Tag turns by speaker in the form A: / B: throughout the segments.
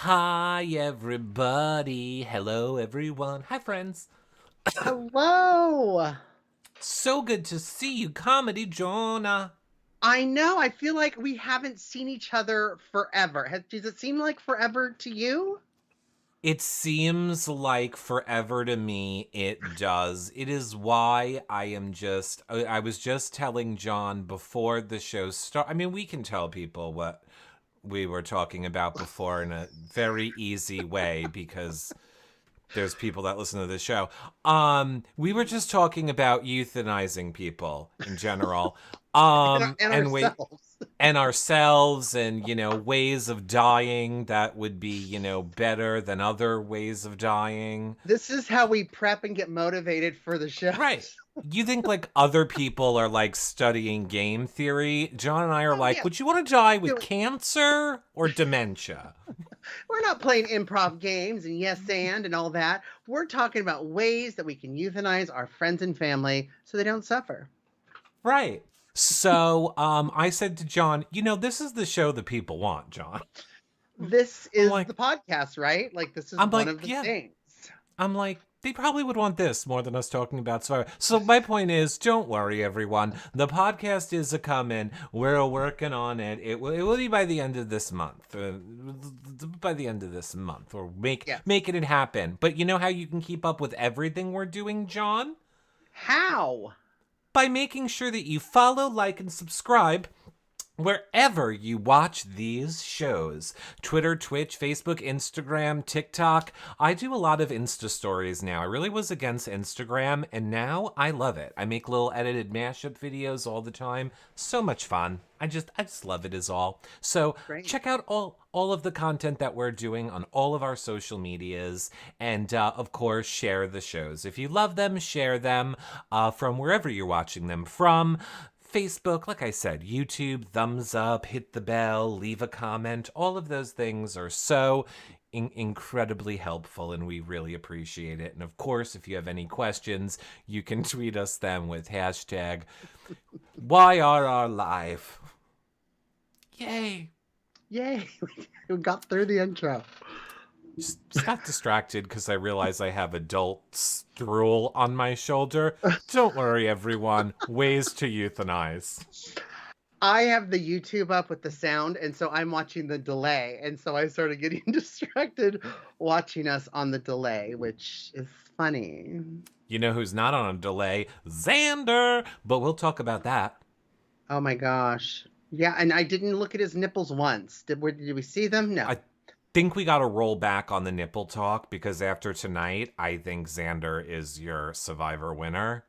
A: Hi, everybody. Hello, everyone. Hi, friends.
B: Hello.
A: So good to see you, Comedy Jonah.
B: I know. I feel like we haven't seen each other forever. Does it seem like forever to you?
A: It seems like forever to me. It does. It is why I was just telling John before the show start. I mean, we can tell people what we were talking about before in a very easy way because there's people that listen to this show. We were just talking about euthanizing people in general.
B: And
A: And
B: ourselves.
A: ourselves and ways of dying that would be better than other ways of dying.
B: This is how we prep and get motivated for the
A: Right.
B: shows.
A: You think like other people are like studying game theory? John and I are
B: Oh
A: like,
B: yeah.
A: would you want to die with
B: Doing-
A: cancer or dementia?
B: We're not playing improv games and yes and all that. We're talking about ways that we can euthanize our friends and family so they don't suffer.
A: Right. So I said to John, this is the show that people want, John.
B: This
A: I'm
B: is
A: like,
B: the podcast, right? Like this is
A: I'm
B: one
A: like,
B: of the
A: yeah.
B: things.
A: I'm like, they probably would want this more than us talking about Survivor. So my point is, don't worry, everyone. The podcast is a coming. We're working on it. It will be by the end of this month. By the end of this month, or
B: Yes.
A: making it happen. But you know how you can keep up with everything we're doing, John?
B: How?
A: By making sure that you follow, like, and subscribe wherever you watch these shows. Twitter, Twitch, Facebook, Instagram, TikTok. I do a lot of Insta stories now. I really was against Instagram, and now I love it. I make little edited mashup videos all the time. So much fun. I just love it is all. So
B: Great.
A: check out all of the content that we're doing on all of our social medias, and of course share the shows. If you love them, share them from wherever you're watching them from. Facebook, like I said, YouTube, thumbs up, hit the bell, leave a comment. All of those things are so incredibly helpful, and we really appreciate it. And of course, if you have any questions, you can tweet us them with hashtag YRRLive. Yay!
B: Yay. We got through the intro.
A: Just got distracted because I realize I have adult drool on my shoulder. Don't worry, everyone. Ways to euthanize.
B: I have the YouTube up with the sound, and so I'm watching the delay. And so I started getting distracted watching us on the delay, which is funny.
A: You know who's not on a delay? Xander! But we'll talk about that.
B: Oh my gosh. Yeah, and I didn't look at his nipples once. Did we see them? No.
A: I think we got to roll back on the nipple talk because after tonight, I think Xander is your Survivor winner.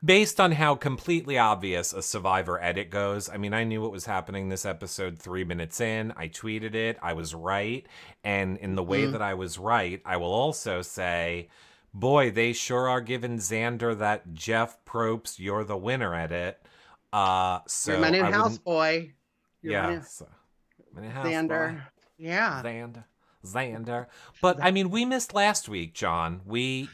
A: Based on how completely obvious a Survivor edit goes, I mean, I knew what was happening this episode 3 minutes in. I tweeted it. I was right. And in the way that I was right, I will also say, boy, they sure are giving Xander that Jeff Probst, you're the winner edit.
B: You're my
A: So
B: new
A: I wouldn't.
B: houseboy. You're my
A: Yeah.
B: new
A: So, my house boy.
B: Xander. Yeah.
A: Xander. But I mean, we missed last week, John.
B: We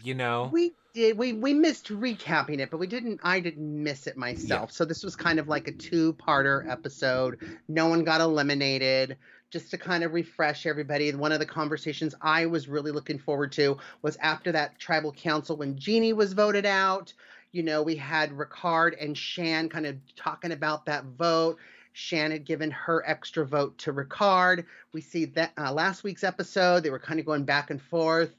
B: did. We missed recapping it, but I didn't miss it
A: Yeah.
B: myself. So this was kind of like a two-parter episode. No one got eliminated. Just to kind of refresh everybody, one of the conversations I was really looking forward to was after that tribal council when Jeannie was voted out. We had Ricard and Shan kind of talking about that vote. Shan had given her extra vote to Ricard. We see that last week's episode, they were kind of going back and forth.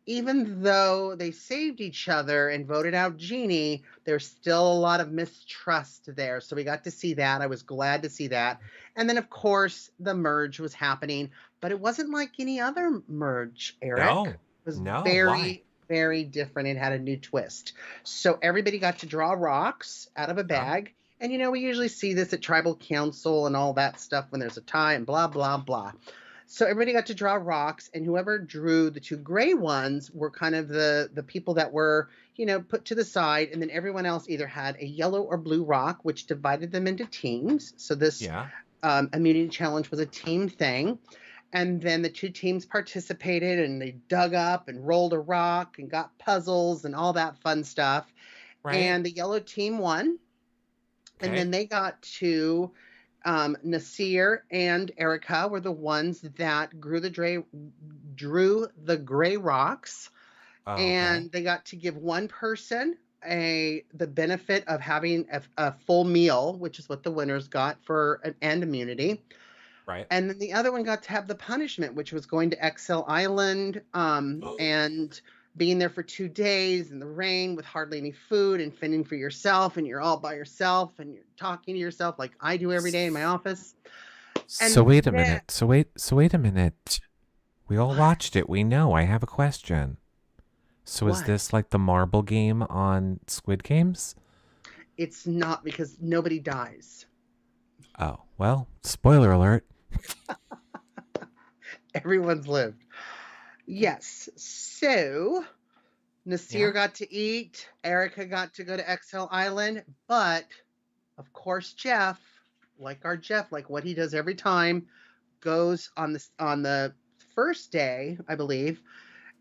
B: Even though they saved each other and voted out Jeannie, there's still a lot of mistrust there. So we got to see that. I was glad to see that. And then, of course, the merge was happening, but it wasn't like any other merge, Eric.
A: No.
B: It was
A: No. Why?
B: very, very different. It had a new twist. So everybody got to draw rocks out of a
A: Yeah.
B: bag. And, we usually see this at tribal council and all that stuff when there's a tie and blah, blah, blah. So everybody got to draw rocks, and whoever drew the two gray ones were kind of the people that were, put to the side, and then everyone else either had a yellow or blue rock, which divided them into teams. So this
A: Yeah.
B: immunity challenge was a team thing. And then the two teams participated, and they dug up and rolled a rock and got puzzles and all that fun stuff.
A: Right.
B: And the yellow team won.
A: Okay.
B: And then they got to Nasir and Erica were the ones that drew the gray rocks,
A: Oh, okay.
B: and they got to give one person the benefit of having a full meal, which is what the winners got for and immunity.
A: Right.
B: And then the other one got to have the punishment, which was going to Exile Island, and being there for 2 days in the rain with hardly any food and fending for yourself, and you're all by yourself and you're talking to yourself like I do every day in my office.
A: So
B: And
A: wait a
B: then
A: minute. So wait a minute. We all
B: what?
A: watched it. We know. I have a question. So is
B: What?
A: this like the marble game on Squid Games?
B: It's not, because nobody dies.
A: Oh, well, spoiler alert.
B: Everyone's lived. Yes. So Nasir
A: Yeah.
B: got to eat, Erica got to go to Exile Island, but of course Jeff, like what he does every time, goes on the first day, I believe,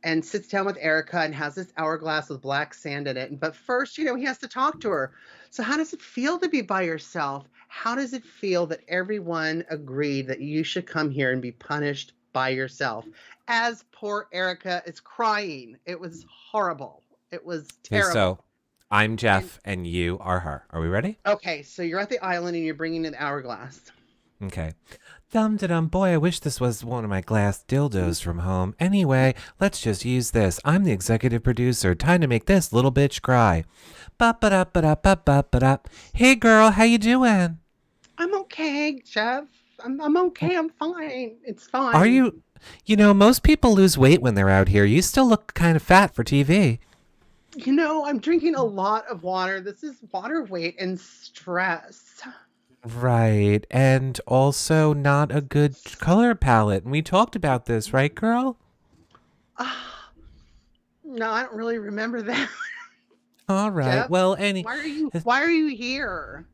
B: and sits down with Erica and has this hourglass with black sand in it. But first, he has to talk to her. So how does it feel to be by yourself? How does it feel that everyone agreed that you should come here and be punished by yourself? As poor Erica is crying. It was horrible. It was
A: Okay,
B: terrible.
A: so I'm
B: And
A: Jeff and you are her. Are we ready?
B: okay, so you're at the island and you're bringing in the hourglass.
A: Okay. Dum da dum, boy, I wish this was one of my glass dildos from home. Anyway, let's just use this. I'm the executive producer. Time to make this little bitch cry. Ba ba da ba da ba ba ba da. Hey girl, how you doing?
B: I'm okay, Jeff. I'm okay. I'm fine. It's
A: Are
B: fine.
A: you? Most people lose weight when they're out here. You still look kind of fat for TV.
B: I'm drinking a lot of water. This is water weight and stress.
A: Right. And also not a good color palette. And we talked about this, right, girl?
B: Ah, no, I don't really remember that.
A: All right.
B: Jeff,
A: Well,
B: why are you here?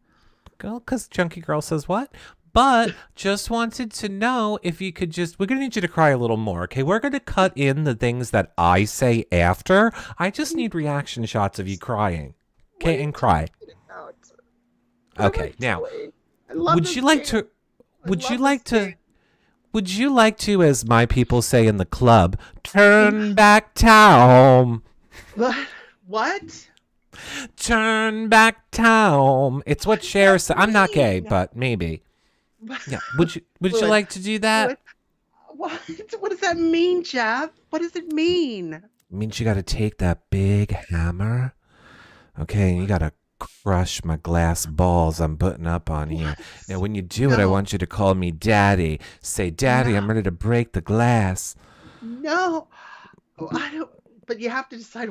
A: girl, because Chunky Girl says what? But just wanted to know if you could we're going to need you to cry a little more, okay? We're going to cut in the things that I say after. I just need reaction shots of you crying.
B: What are
A: Okay,
B: you
A: and cry.
B: talking about? What am I
A: Okay, now,
B: doing? I love
A: would
B: this
A: you like
B: game.
A: to,
B: I
A: would you
B: love this
A: like to,
B: game.
A: would you like to, as my people say in the club, turn back time?
B: What?
A: Turn back time. It's what
B: What does
A: Cher
B: that
A: said. I'm not gay,
B: mean?
A: but maybe. Yeah. Would you
B: Fluid.
A: like to do that?
B: Fluid. What? What does that mean, Jeff? What does it mean?
A: Means you gotta take that big hammer, okay, and you gotta crush my glass balls I'm putting up on here.
B: What?
A: Now, when you do it, I
B: No,
A: want you to call me Daddy. Say, Daddy, I'm
B: no,
A: ready to break the glass.
B: no. Oh, I don't. But you have to decide.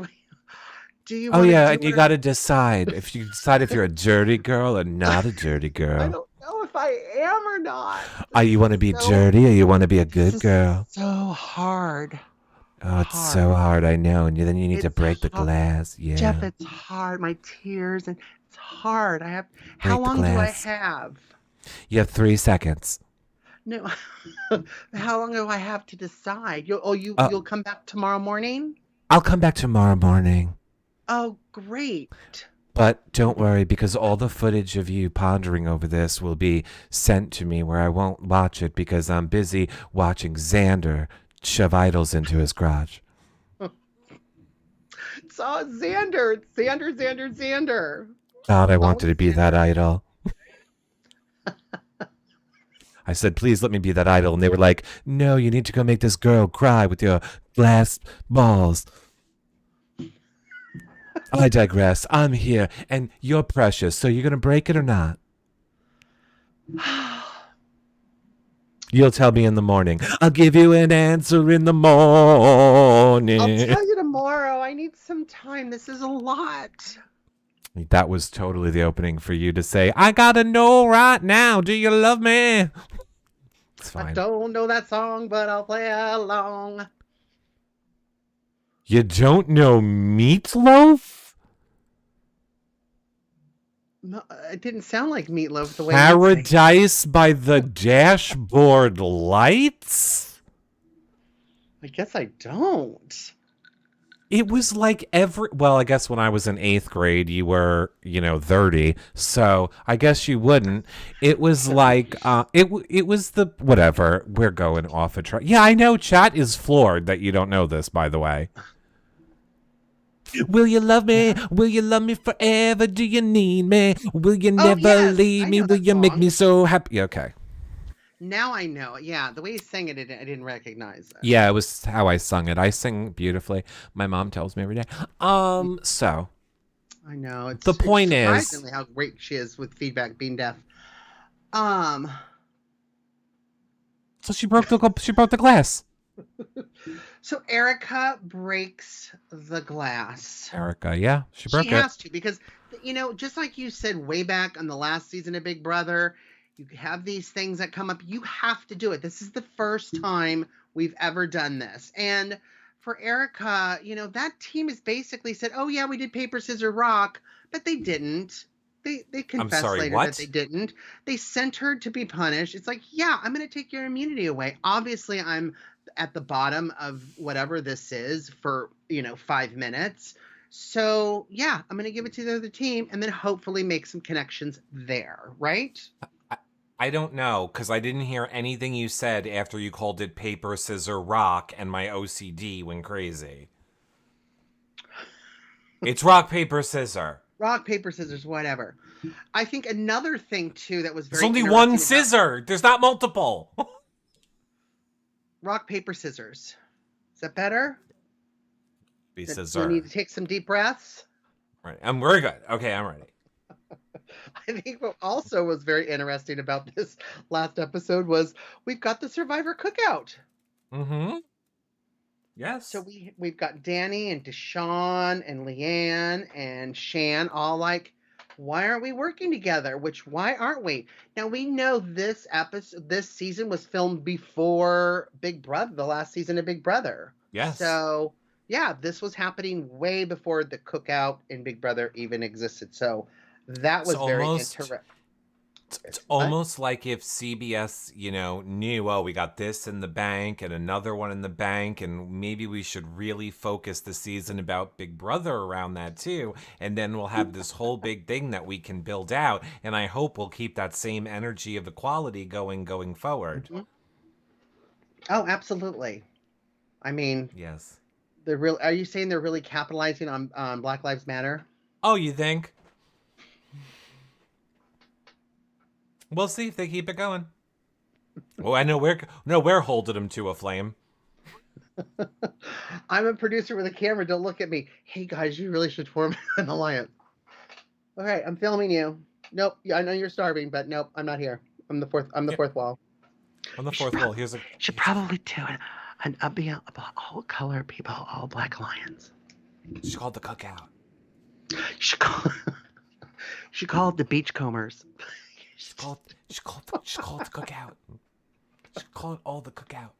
B: Do you
A: Oh,
B: want to
A: yeah,
B: do
A: and
B: it
A: you
B: or not?
A: gotta decide if you're a dirty girl or not a dirty
B: I
A: girl.
B: don't know if I am or not.
A: Are you want to be dirty or you want to be a
B: This
A: good
B: is
A: girl?
B: so hard.
A: Oh, it's so
B: Hard.
A: hard, I know. And then you need to
B: It's
A: break the
B: hard.
A: glass.
B: Jeff,
A: Yeah,
B: it's hard. My tears, and it's hard. How
A: break the
B: long do I
A: glass.
B: have?
A: You have 3 seconds.
B: No. How long do I have to decide?
A: Uh,
B: You'll come back tomorrow morning?
A: I'll come back tomorrow morning.
B: Oh, great.
A: But don't worry, because all the footage of you pondering over this will be sent to me where I won't watch it because I'm busy watching Xander shove idols into his garage.
B: It's Xander. It's Xander.
A: God, I wanted
B: Always
A: to be that
B: Xander.
A: idol. I said, please let me be that idol. And they were like, no, you need to go make this girl cry with your glass balls. I digress. I'm here, and you're precious, so you're going to break it or not? You'll tell me in the morning. I'll give you an answer in the
B: I'll
A: morning.
B: tell you tomorrow. I need some time. This is a lot.
A: That was totally the opening for you to say, I gotta know right now, do you love me? It's
B: I
A: fine.
B: don't know that song, but I'll play along.
A: You don't know Meatloaf?
B: No, it didn't sound like Meatloaf the way you say.
A: Paradise by the Dashboard Lights?
B: I guess I don't.
A: It was like well, I guess when I was in 8th grade, you were, 30. So I guess you wouldn't. It was like, it was the, whatever. We're going off a track. Yeah, I know. Chat is floored that you don't know this, by the way. Will you love me? Will you love me forever? Do you need me? Will you never
B: yes,
A: leave
B: I
A: me?
B: know
A: Will
B: that
A: you make
B: song.
A: me so happy? Okay.
B: Now I know. Yeah, the way he sang it, I didn't recognize it.
A: Yeah, it was how I sung it. I sing beautifully. My mom tells me every day. So
B: I know.
A: the
B: It's
A: point is,
B: surprisingly how great she is with feedback being deaf. Um
A: so she broke the glass.
B: so Erica breaks the glass.
A: Erica, yeah, she
B: She
A: broke it.
B: has to because just like you said way back on the last season of Big Brother, you have these things that come up. You have to do it. This is the first time we've ever done this. And for Erica, that team has basically said, "Oh yeah, we did paper scissors rock," but they didn't. They
A: I'm
B: confessed
A: sorry,
B: later that
A: what?
B: they didn't. They sent her to be punished. It's like, yeah, I'm going to take your immunity away. Obviously, I'm at the bottom of whatever this is for 5 minutes. So yeah, I'm going to give it to the other team and then hopefully make some connections there, right?
A: I don't know, because I didn't hear anything you said after you called it paper, scissor, rock, and my OCD went crazy. It's rock, paper, scissor.
B: Rock, paper, scissors, whatever. I think another thing too that was very
A: There's only
B: interesting
A: one scissor. There's not multiple.
B: rock, paper, scissors. Is that better?
A: Be
B: Do
A: scissor.
B: we need to take some deep breaths?
A: Right. We're good. Okay, I'm ready.
B: I think what also was very interesting about this last episode was we've got the Survivor cookout.
A: Mm-hmm. Yes.
B: So we've got Danny and Deshawn and Liane and Shan all like, why aren't we working together? Why aren't we? Now we know this season was filmed before Big Brother, the last season of Big Brother.
A: Yes.
B: So yeah, this was happening way before the cookout in Big Brother even existed. So that was very interesting.
A: It's almost like if CBS, knew, oh, we got this in the bank and another one in the bank, and maybe we should really focus the season about Big Brother around that too, and then we'll have this whole big thing that we can build out, and I hope we'll keep that same energy of equality going forward.
B: Mm-hmm. Oh, absolutely. I mean,
A: yes.
B: Are you saying they're really capitalizing on Black Lives Matter?
A: Oh, you think? We'll see if they keep it going. Oh, I know we're holding them to a flame.
B: I'm a producer with a camera. Don't look at me. Hey guys, you really should form an alliance. Okay, I'm filming you. Nope. Yeah, I know you're starving, but nope, I'm not here. I'm the fourth wall.
A: On the fourth wall.
B: Should probably do an all color people, all Black alliance.
A: She called the cookout.
B: She called the beachcombers.
A: She called the cookout. She called it all the cookout.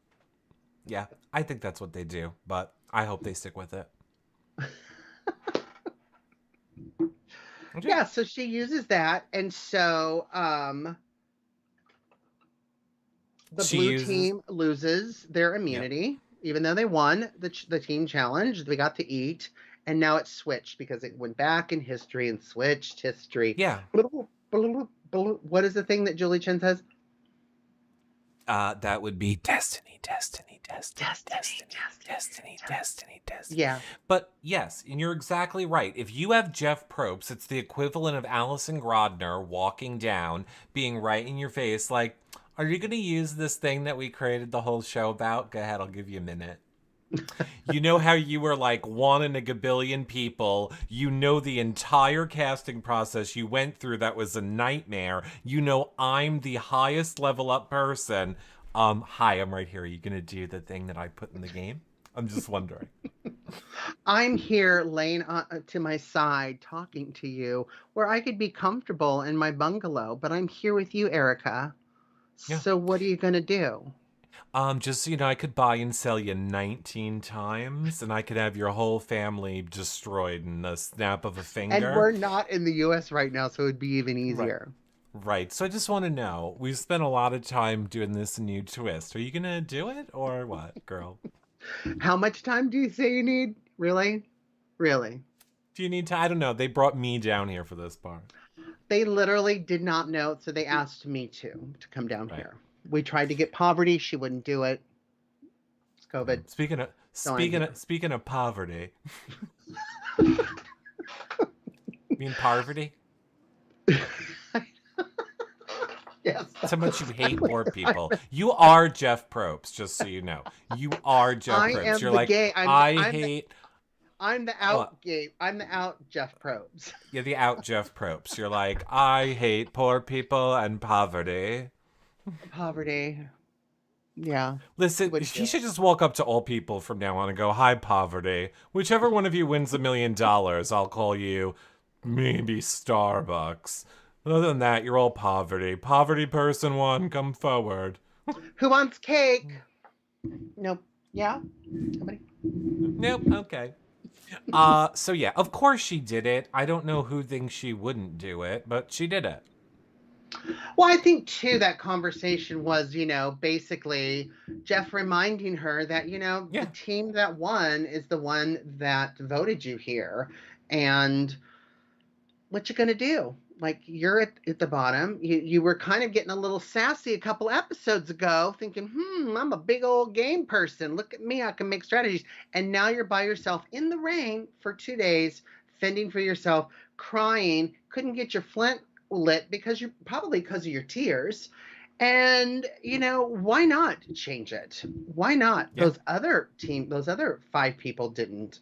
A: Yeah, I think that's what they do, but I hope they stick with it.
B: Yeah, so she uses that, and so the blue team loses their immunity, even though they won the team challenge. They got to eat, and now it's switched because it went back in history and switched history.
A: Yeah.
B: What is the thing that Julie Chen says?
A: That would be destiny.
B: Yeah.
A: But yes, and you're exactly right. If you have Jeff Probst, it's the equivalent of Alison Grodner walking down, being right in your face, like, are you going to use this thing that we created the whole show about? Go ahead, I'll give you a minute. You know how you were like one in a gabillion people. You know the entire casting process you went through that was a nightmare. You know I'm the highest level up person. Hi, I'm right here. Are you gonna do the thing that I put in the game? I'm just wondering.
B: I'm here laying to my side talking to you where I could be comfortable in my bungalow, but I'm here with you, Erica. Yeah. So what are you gonna do?
A: Just so you know, I could buy and sell you 19 times, and I could have your whole family destroyed in the snap of a finger.
B: And we're not in the U.S. right now, so it'd be even easier.
A: Right. So I just want to know, we've spent a lot of time doing this new twist. Are you going to do it, or what, girl?
B: How much time do you say you need? Really? Really?
A: Do you need to? I don't know. They brought me down here for this part.
B: They literally did not know, so they asked me to come down
A: Right.
B: here. We tried to get Poverty. She wouldn't do it. It's COVID. So I'm here.
A: Speaking of poverty, mean poverty?
B: Yes,
A: That's how
B: that's
A: much you hate
B: exactly
A: poor
B: what I
A: people.
B: meant.
A: You are Jeff Probst, just so you know. You are Jeff
B: I
A: Probst.
B: am
A: You're
B: the
A: like,
B: gay.
A: I hate.
B: I'm the
A: Well,
B: out gay. I'm the out Jeff Probes.
A: you're the out Jeff Probst. You're like, I hate poor people and poverty.
B: Poverty. Yeah. He
A: Listen,
B: wouldn't do
A: he
B: it.
A: should just walk up to all people from now on and go, hi, poverty. Whichever one of you wins $1,000,000, I'll call you maybe Starbucks. Other than that, you're all poverty. Poverty person one, come forward.
B: Who wants cake? Nope. Yeah. Somebody.
A: Nope, okay. So yeah, of course she did it. I don't know who thinks she wouldn't do it, but she did it.
B: Well, I think too that conversation was, basically Jeff reminding her that, the
A: Yeah,
B: team that won is the one that voted you here. And what you gonna do? Like you're at the bottom. You were kind of getting a little sassy a couple episodes ago, thinking, I'm a big old game person. Look at me, I can make strategies. And now you're by yourself in the rain for 2 days, fending for yourself, crying, couldn't get your flint lit because of your tears. And why not change it? Why not?
A: yeah.
B: Those other 5 people didn't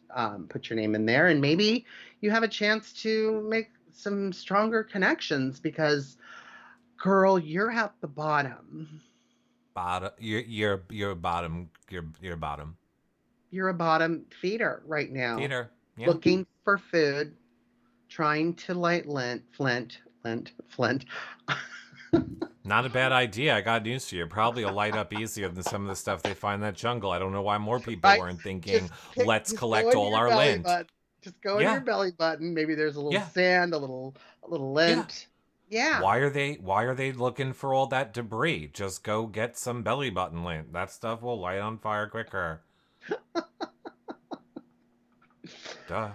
B: put your name in there, and maybe you have a chance to make some stronger connections because, girl, you're at the bottom.
A: Bottom. You're bottom. You're bottom.
B: You're a bottom feeder right now,
A: Theater. Yeah.
B: looking for food, trying to light Flint.
A: Not a bad idea. I got news for you. Probably a light up easier than some of the stuff they find in that jungle. I don't know why more people
B: Right?
A: weren't thinking, let's
B: Just go
A: collect
B: into
A: all
B: your
A: our
B: belly
A: lint.
B: button. Just go into
A: Yeah.
B: your belly button. Maybe there's a little
A: Yeah.
B: sand, a little
A: Yeah.
B: lint. Yeah.
A: Why are they looking for all that debris? Just go get some belly button lint. That stuff will light on fire quicker. Duh.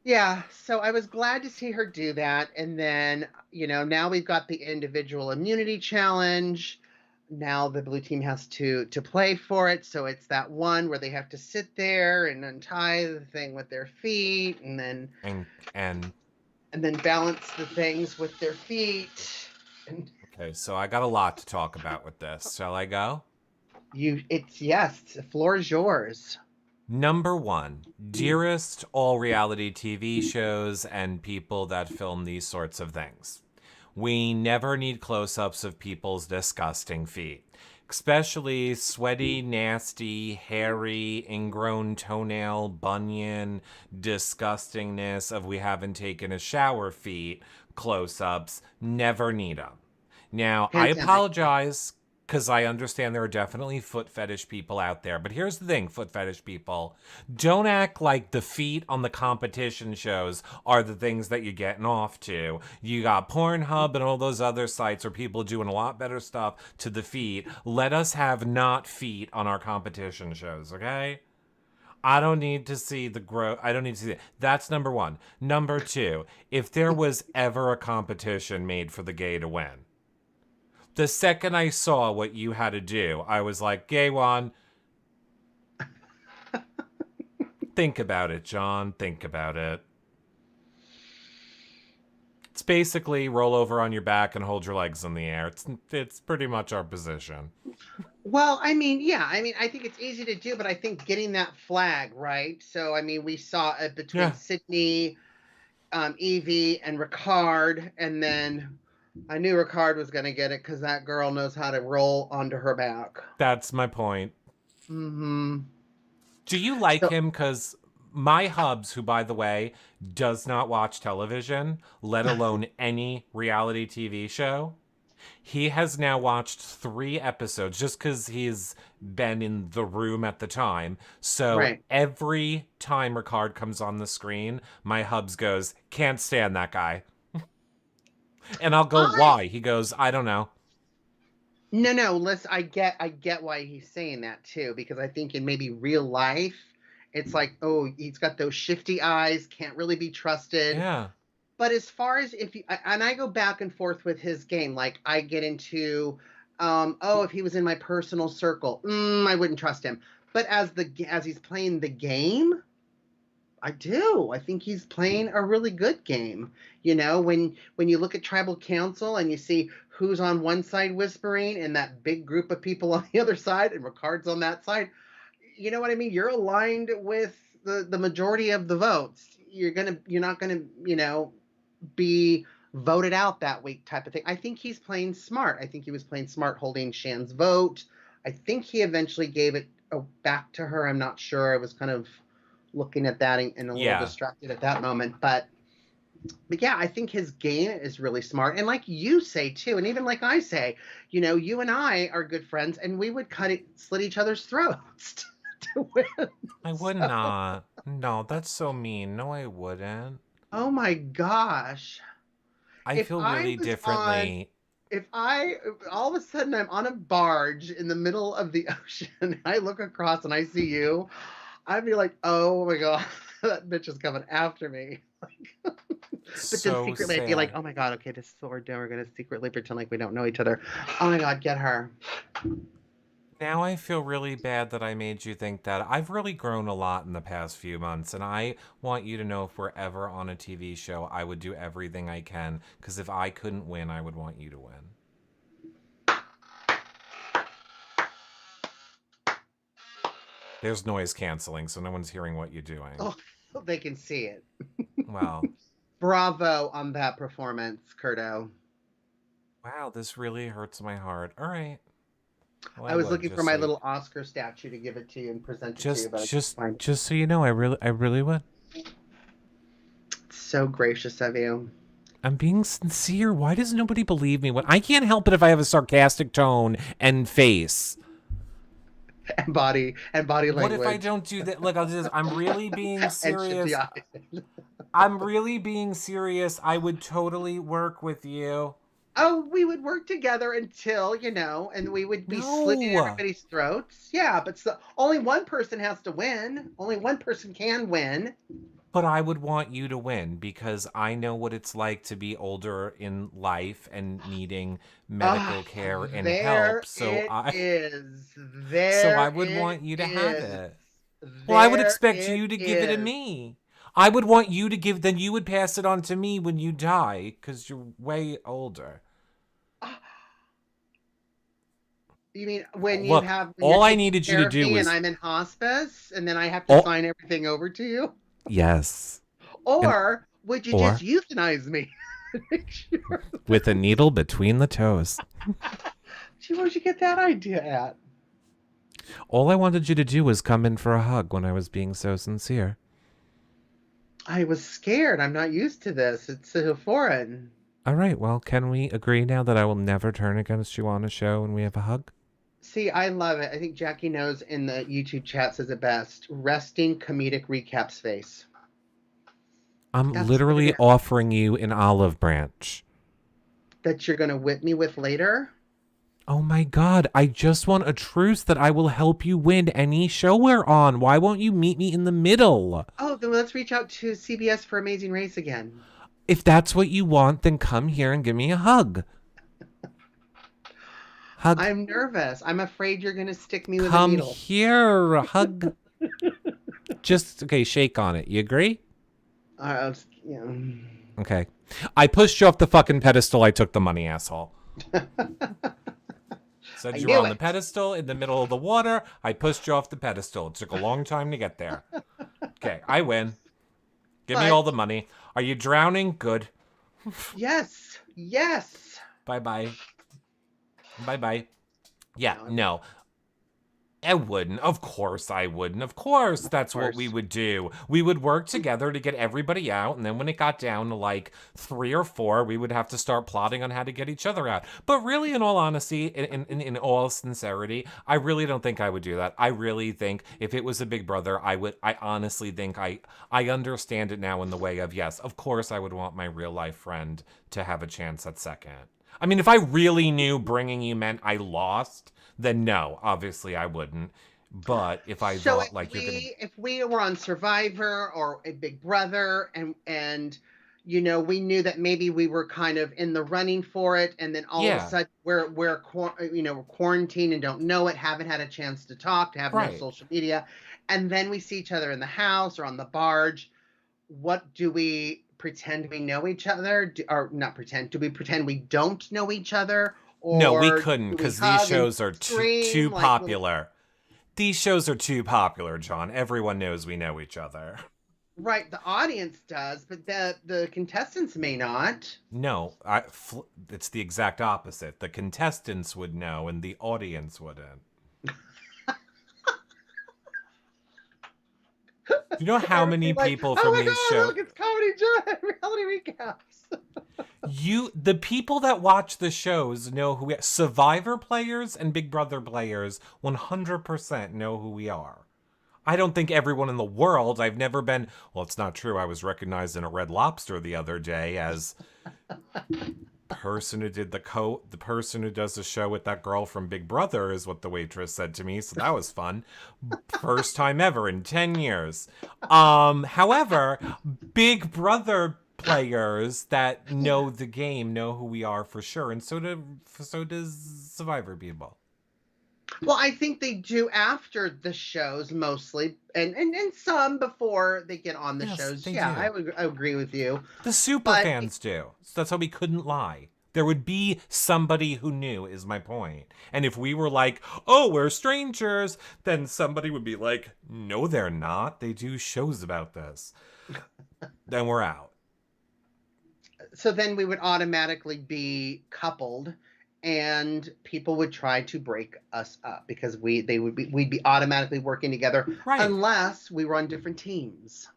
B: Yeah, so I was glad to see her do that. And then, now we've got the individual immunity challenge. Now the blue team has to play for it. So it's that one where they have to sit there and untie the thing with their feet and then
A: And
B: balance the things with their feet. And
A: okay, so I got a lot to talk about with this. Shall I go?
B: yes, the floor is yours.
A: Number one, dearest all reality TV shows and people that film these sorts of things. We never need close ups of people's disgusting feet, especially sweaty, nasty, hairy, ingrown toenail, bunion, disgustingness of we haven't taken a shower feet, close ups. Never need them. Now, I
B: Pandemic.
A: apologize because I understand there are definitely foot fetish people out there. But here's the thing, foot fetish people. Don't act like the feet on the competition shows are the things that you're getting off to. You got Pornhub and all those other sites where people are doing a lot better stuff to the feet. Let us have not feet on our competition shows, okay? I don't need to see the growth. I don't need to see that. That's number one. Number two, if there was ever a competition made for the gay to win, the second I saw what you had to do, I was like, gay one, think about it, John. Think about it. It's basically roll over on your back and hold your legs in the air. It's pretty much our position.
B: Well, yeah. I think it's easy to do, but I think getting that flag, right? So, we saw it between
A: Yeah.
B: Sydney, Evie, and Ricard, and then I knew Ricard was going to get it because that girl knows how to roll onto her back.
A: That's my point.
B: Mm-hmm.
A: Do you like
B: So,
A: him? Because my hubs, who, by the way, does not watch television, let alone any reality TV show, he has now watched 3 episodes just because he's been in the room at the time. So
B: right.
A: every time Ricard comes on the screen, my hubs goes, can't stand that guy. And I'll go, why? He goes, I don't know.
B: No, listen, I get why he's saying that too, because I think in maybe real life It's like, oh, he's got those shifty eyes, can't really be trusted.
A: Yeah.
B: But as far as if you, and I go back and forth with his game, like I get into, oh, if he was in my personal circle, I wouldn't trust him. But as he's playing the game, I do. I think he's playing a really good game. You know, when you look at tribal council and you see who's on one side whispering and that big group of people on the other side and Ricard's on that side, you know what I mean? You're aligned with the majority of the votes. You're not gonna, be voted out that week type of thing. I think he's playing smart. I think he was playing smart holding Shan's vote. I think he eventually gave it back to her. I'm not sure. I was kind of looking at that and a little distracted at that moment. But yeah, I think his game is really smart. And like you say too, and even like I say, you and I are good friends and we would slit each other's throats to win.
A: I would not. No, that's so mean. No, I wouldn't.
B: Oh my gosh.
A: I feel really differently.
B: If all of a sudden I'm on a barge in the middle of the ocean, I look across and I see you, I'd be like, oh my God, that bitch is coming after me. But then secretly I'd be like, oh my God, okay, this is what we're doing. We're going to secretly pretend like we don't know each other. Oh my God, get her.
A: Now I feel really bad that I made you think that. I've really grown a lot in the past few months, and I want you to know if we're ever on a TV show, I would do everything I can, because if I couldn't win, I would want you to win. There's noise canceling, so no one's hearing what you're doing.
B: Oh, they can see it.
A: Well.
B: Bravo on that performance, Curto.
A: Wow, this really hurts my heart. All right.
B: Well, I was looking for my little Oscar statue to give it to you and present it to you. But
A: just so you know, I really would.
B: So gracious of you.
A: I'm being sincere. Why does nobody believe me? I can't help it if I have a sarcastic tone and face.
B: And body language.
A: What if I don't do that? Look, I'm really being serious. I'm really being serious. I would totally work with you.
B: Oh, we would work together until, and we would be slitting everybody's throats. Yeah, but only one person has to win. Only one person can win.
A: But I would want you to win because I know what it's like to be older in life and needing medical care and help. So I would want you to have it. Well, I would expect you to give it to me. I would want you to give, then you would pass it on to me when you die because you're way older.
B: You mean when
A: Look,
B: you have
A: all I needed you to do
B: and I'm in hospice and then I have to sign everything over to you?
A: Yes.
B: Or would you just euthanize me?
A: Sure. With a needle between the toes.
B: Gee, where'd you get that idea at?
A: All I wanted you to do was come in for a hug when I was being so sincere.
B: I was scared. I'm not used to this. It's so foreign.
A: All right. Well, can we agree now that I will never turn against you on a show when we have a hug?
B: See, I love it. I think Jackie knows in the YouTube chat says it best. Resting comedic recaps face.
A: That's literally offering you an olive branch.
B: That you're going to whip me with later?
A: Oh my God. I just want a truce that I will help you win any show we're on. Why won't you meet me in the middle?
B: Oh, then let's reach out to CBS for Amazing Race again.
A: If that's what you want, then come here and give me a hug. Hug.
B: I'm nervous. I'm afraid you're going to stick me with a needle.
A: Come here. Hug. Okay, shake on it. You agree?
B: Yeah.
A: Okay. I pushed you off the fucking pedestal. I took the money, asshole. Said you were on the pedestal in the middle of the water. I pushed you off the pedestal. It took a long time to get there. Okay, I win. Give me all the money. Are you drowning? Good.
B: Yes. Yes.
A: Bye-bye. Bye-bye. Yeah, no. I wouldn't. Of course I wouldn't. Of course that's what we would do. We would work together to get everybody out, and then when it got down to like 3 or 4, we would have to start plotting on how to get each other out. But really, in all honesty, in all sincerity, I really don't think I would do that. I really think if it was a Big Brother, I honestly think I understand it now in the way of, yes, of course I would want my real life friend to have a chance at second. I mean, if I really knew bringing you meant I lost, then no, obviously I wouldn't. But if I
B: So
A: thought like you're gonna,
B: if we were on Survivor or a Big Brother, and you know, we knew that maybe we were kind of in the running for it, and then all of a
A: yeah,
B: sudden we're quarantined and don't know it, haven't had a chance to talk, to have no
A: right.
B: social media, and then we see each other in the house or on the barge. What do we pretend we know each other, or not pretend? Do we pretend we don't know each other,
A: No, we
B: or
A: couldn't
B: do we
A: because these
B: hug and
A: shows are too
B: scream like little?
A: popular. These shows are too popular, John. Everyone knows we know each other.
B: Right, the audience does, but the contestants may not.
A: No, it's the exact opposite. The contestants would know, and the audience wouldn't. Do you know how
B: Everybody
A: many
B: like,
A: people
B: oh
A: from
B: my
A: these
B: god,
A: shows?
B: look, it's Comedy John reality recaps.
A: The people that watch the shows know who Survivor players and Big Brother players 100% know who we are. I don't think everyone in the world. I've never been. Well, it's not true. I was recognized in a Red Lobster the other day as person who did the person who does the show with that girl from Big Brother is what the waitress said to me. So that was fun. First time ever in 10 years. However, Big Brother players that know the game know who we are for sure, and so does Survivor people.
B: Well, I think they do after the shows mostly, and some before they get on the
A: Yes,
B: shows.
A: they
B: Yeah,
A: do.
B: I agree with you.
A: The super
B: But
A: fans do. So that's how we couldn't lie. There would be somebody who knew, is my point. And if we were like, oh, we're strangers, then somebody would be like, no, they're not. They do shows about this. Then we're out.
B: so then we would automatically be coupled, and people would try to break us up because we'd be automatically working together
A: Right.
B: unless we were on different teams.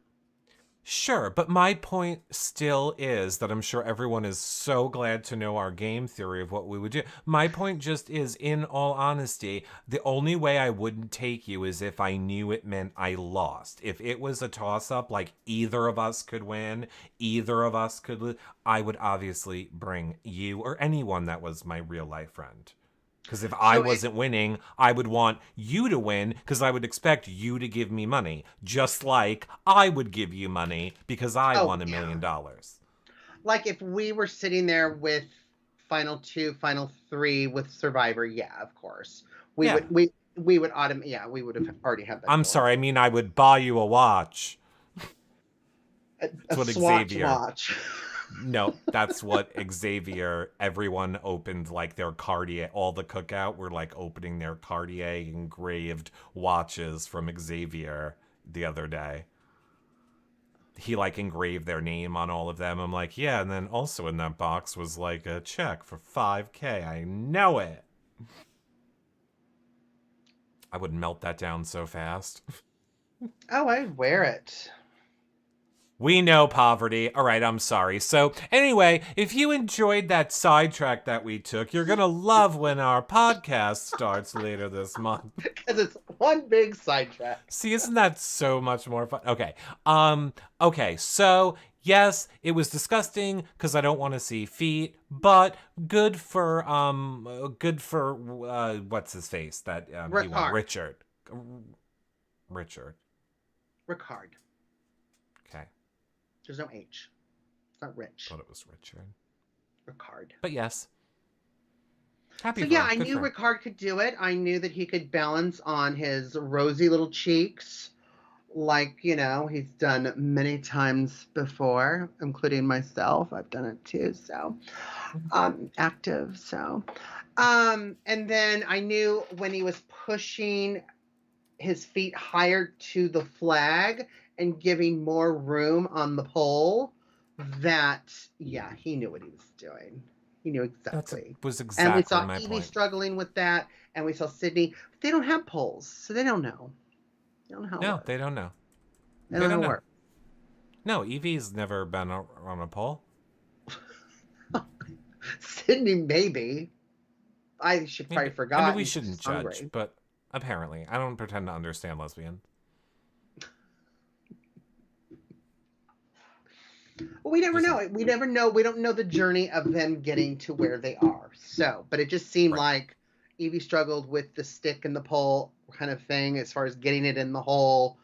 A: Sure, but my point still is that I'm sure everyone is so glad to know our game theory of what we would do. My point just is, in all honesty, the only way I wouldn't take you is if I knew it meant I lost. If it was a toss-up, like either of us could win, either of us could lose, I would obviously bring you or anyone that was my real-life friend. Because if I
B: So
A: wasn't winning, I would want you to win because I would expect you to give me money. Just like I would give you money because I won $1 million.
B: like if we were sitting there with final two, final three with Survivor, yeah, of course. We
A: Yeah.
B: would yeah, we would have already had that
A: I'm
B: going.
A: sorry, I mean I would buy you a watch.
B: A
A: what
B: Swatch
A: Xavier.
B: watch.
A: No, that's what Xavier, everyone opened like their Cartier, all the cookout were like opening their Cartier engraved watches from Xavier the other day. He like engraved their name on all of them. I'm like, yeah, and then also in that box was like a check for $5,000. I know it. I would melt that down so fast.
B: Oh, I'd wear it.
A: We know poverty. All right, I'm sorry. So, anyway, if you enjoyed that sidetrack that we took, you're going to love when our podcast starts later this month.
B: Because it's one big sidetrack.
A: See, isn't that so much more fun? Okay. Okay, so yes, it was disgusting because I don't want to see feet, but good for what's his face that he won? Richard.
B: Ricard.
A: Okay.
B: There's no H. It's not Rich.
A: Thought it was Richard.
B: Ricard.
A: But yes. Happy
B: So
A: for
B: yeah,
A: him.
B: I
A: Good
B: knew
A: for him.
B: Ricard could do it. I knew that he could balance on his rosy little cheeks, like, you know, he's done many times before, including myself. I've done it too, so active. So and then I knew when he was pushing his feet higher to the flag and giving more room on the pole, that yeah, he knew what he was doing. He knew exactly.
A: Was
B: And
A: exactly
B: we saw
A: my
B: Evie
A: point.
B: struggling with that, and we saw Sydney. They don't have poles, so they don't know. They don't know how it
A: No,
B: works.
A: they don't know.
B: They don't know how it works.
A: No, Evie's never been on a pole.
B: Sydney, maybe. She probably forgot.
A: I mean, we shouldn't judge, but apparently, I don't pretend to understand lesbians.
B: Well, we never know. We never know. We don't know the journey of them getting to where they are. So, but it just seemed like Evie struggled with the stick and the pole kind of thing as far as getting it in the hole.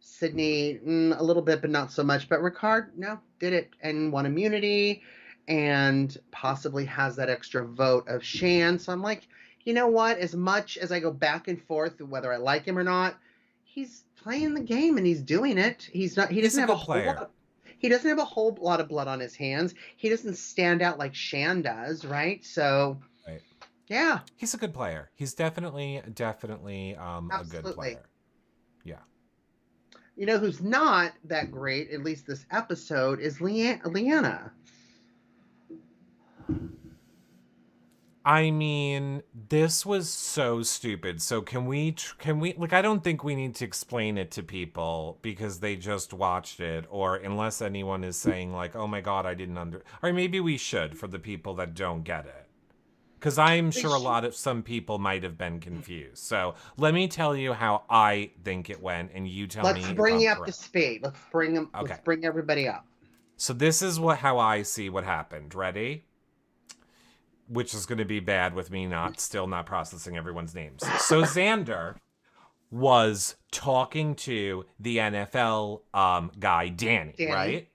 B: Sydney, a little bit, but not so much. But Ricard, no, did it and won immunity and possibly has that extra vote of Shan. So I'm like, you know what? As much as I go back and forth whether I like him or not, he's playing the game and he's doing it. He
A: He's
B: doesn't
A: a
B: have a
A: good
B: whole
A: player.
B: lot. He doesn't have a whole lot of blood on his hands. He doesn't stand out like Shan does, right? So,
A: Right.
B: yeah,
A: He's a good player. He's definitely a good
B: absolutely.
A: player. Yeah.
B: You know who's not that great, at least this episode, is Liana.
A: I mean, this was so stupid. So can we like I don't think we need to explain it to people because they just watched it or unless anyone is saying like, "Oh my god, I didn't under," or maybe we should for the people that don't get it. Cuz I'm sure a lot of some people might have been confused. So, let me tell you how I think it went and you tell
B: Let's
A: me if
B: bring
A: I'm
B: you up to
A: correct.
B: speed. Let's bring them. Let's
A: Okay.
B: bring everybody up.
A: So this is how I see what happened. Ready? Which is going to be bad with me still not processing everyone's names. So Xander was talking to the NFL guy Danny,
B: Danny.
A: right?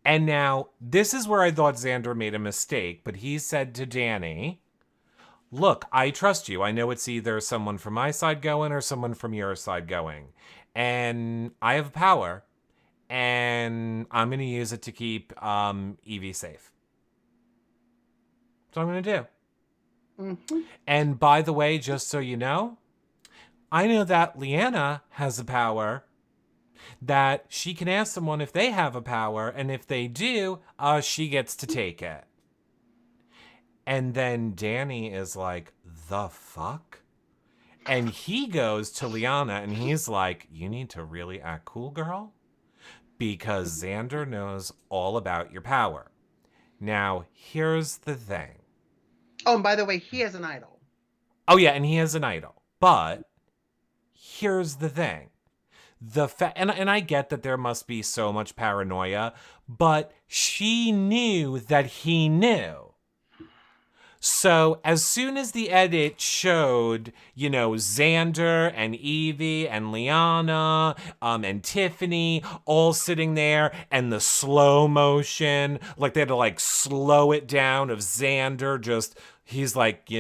A: And now this is where I thought Xander made a mistake, but he said to Danny, "Look, I trust you. I know it's either someone from my side going or someone from your side going, and I have power, and I'm going to use it to keep Evie safe. That's what I'm going to do."
B: Mm-hmm.
A: And by the way, just so you know, I know that Liana has a power that she can ask someone if they have a power, and if they do, she gets to take it. And then Danny is like, "The fuck?" And he goes to Liana and he's like, "You need to really act cool, girl, because Xander knows all about your power." Now, here's the thing.
B: Oh, and by the way, he has an idol.
A: Oh, yeah, and he has an idol. But here's the thing. And I get that there must be so much paranoia, but she knew that he knew. So as soon as the edit showed, Xander and Evie and Liana and Tiffany all sitting there and the slow motion, like they had to like slow it down of Xander he's like,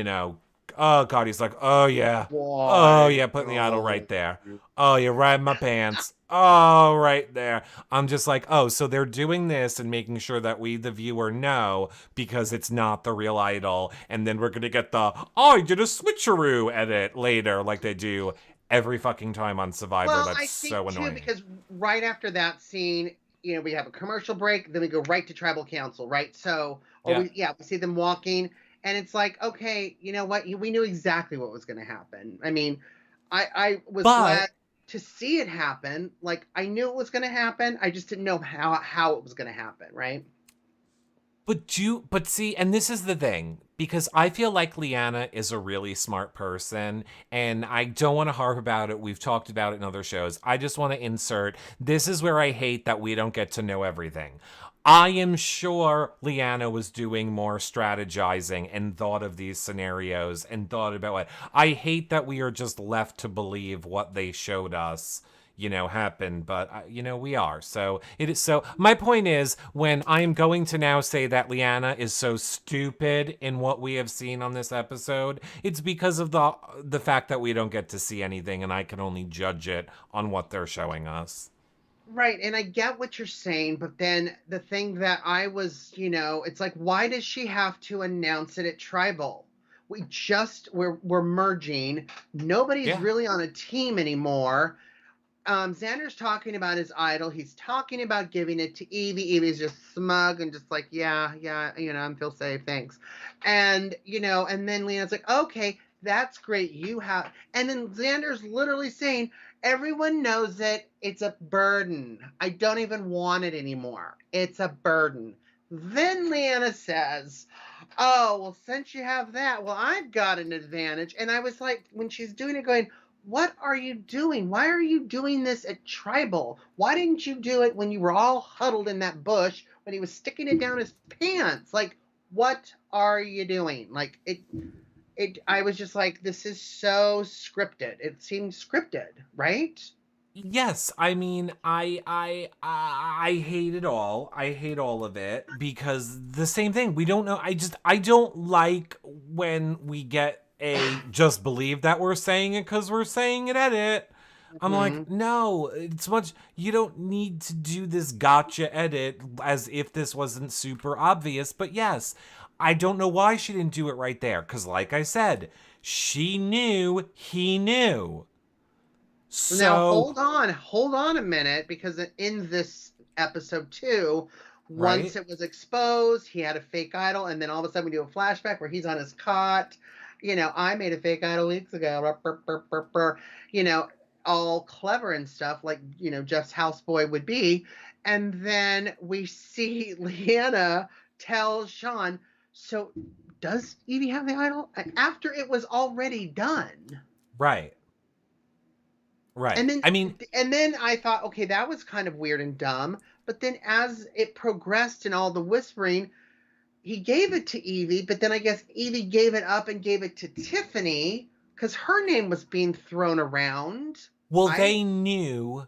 A: oh God, he's like, oh yeah. Oh
B: Why?
A: yeah, putting the idol
B: Oh.
A: right there. Oh, you're right in my pants. Oh, right there. I'm just like, oh, so they're doing this and making sure that we, the viewer, know because it's not the real idol. And then we're going to get I did a switcheroo edit later, like they do every fucking time on Survivor.
B: Well,
A: That's
B: I think
A: so
B: too,
A: annoying.
B: because right after that scene, we have a commercial break, then we go right to tribal council, right? So,
A: Yeah.
B: we see them walking, and it's like, okay, you know what? We knew exactly what was going to happen. I mean, I was glad
A: But
B: to see it happen. Like, I knew it was going to happen. I just didn't know how it was going to happen, right?
A: But see, and this is the thing, because I feel like Liana is a really smart person, and I don't want to harp about it. We've talked about it in other shows. I just want to insert, this is where I hate that we don't get to know everything. I am sure Liana was doing more strategizing and thought of these scenarios and thought about it. I hate that we are just left to believe what they showed us happen, but we are. So it is. So my point is, when I'm going to now say that Liana is so stupid in what we have seen on this episode, it's because of the fact that we don't get to see anything, and I can only judge it on what they're showing us.
B: Right, and I get what you're saying, but then the thing that I was, it's like, why does she have to announce it at Tribal? We're merging. Nobody's
A: Yeah.
B: really on a team anymore. Xander's talking about his idol. He's talking about giving it to Evie. Evie's just smug and just like, yeah, I feel safe, thanks. And, and then Lena's like, okay, that's great. And then Xander's literally saying, everyone knows it. It's a burden. I don't even want it anymore. It's a burden. Then Liana says, oh, well, since you have that, well, I've got an advantage. And I was like, when she's doing it, going, what are you doing? Why are you doing this at Tribal? Why didn't you do it when you were all huddled in that bush when he was sticking it down his pants? Like, what are you doing? Like, I was just like, this is so scripted. It seemed scripted, right?
A: Yes, I mean, I hate it all. I hate all of it because the same thing. We don't know. I don't like when we get a just believe that we're saying it because we're saying it edit. I'm
B: Hmm.
A: like, no, it's much. You don't need to do this gotcha edit as if this wasn't super obvious. But yes, I don't know why she didn't do it right there because, like I said, she knew he knew.
B: Now
A: So,
B: hold on a minute, because in this episode two, once
A: right?
B: it was exposed, he had a fake idol, and then all of a sudden we do a flashback where he's on his cot. I made a fake idol weeks ago. You know, all clever and stuff like Jeff's houseboy would be, and then we see Leanna tell Sean, "So does Evie have the idol?" After it was already done.
A: Right.
B: And
A: Right.
B: then
A: I mean,
B: and then I thought, okay, that was kind of weird and dumb. But then as it progressed and all the whispering, he gave it to Evie, but then I guess Evie gave it up and gave it to Tiffany because her name was being thrown around.
A: well,
B: I
A: they knew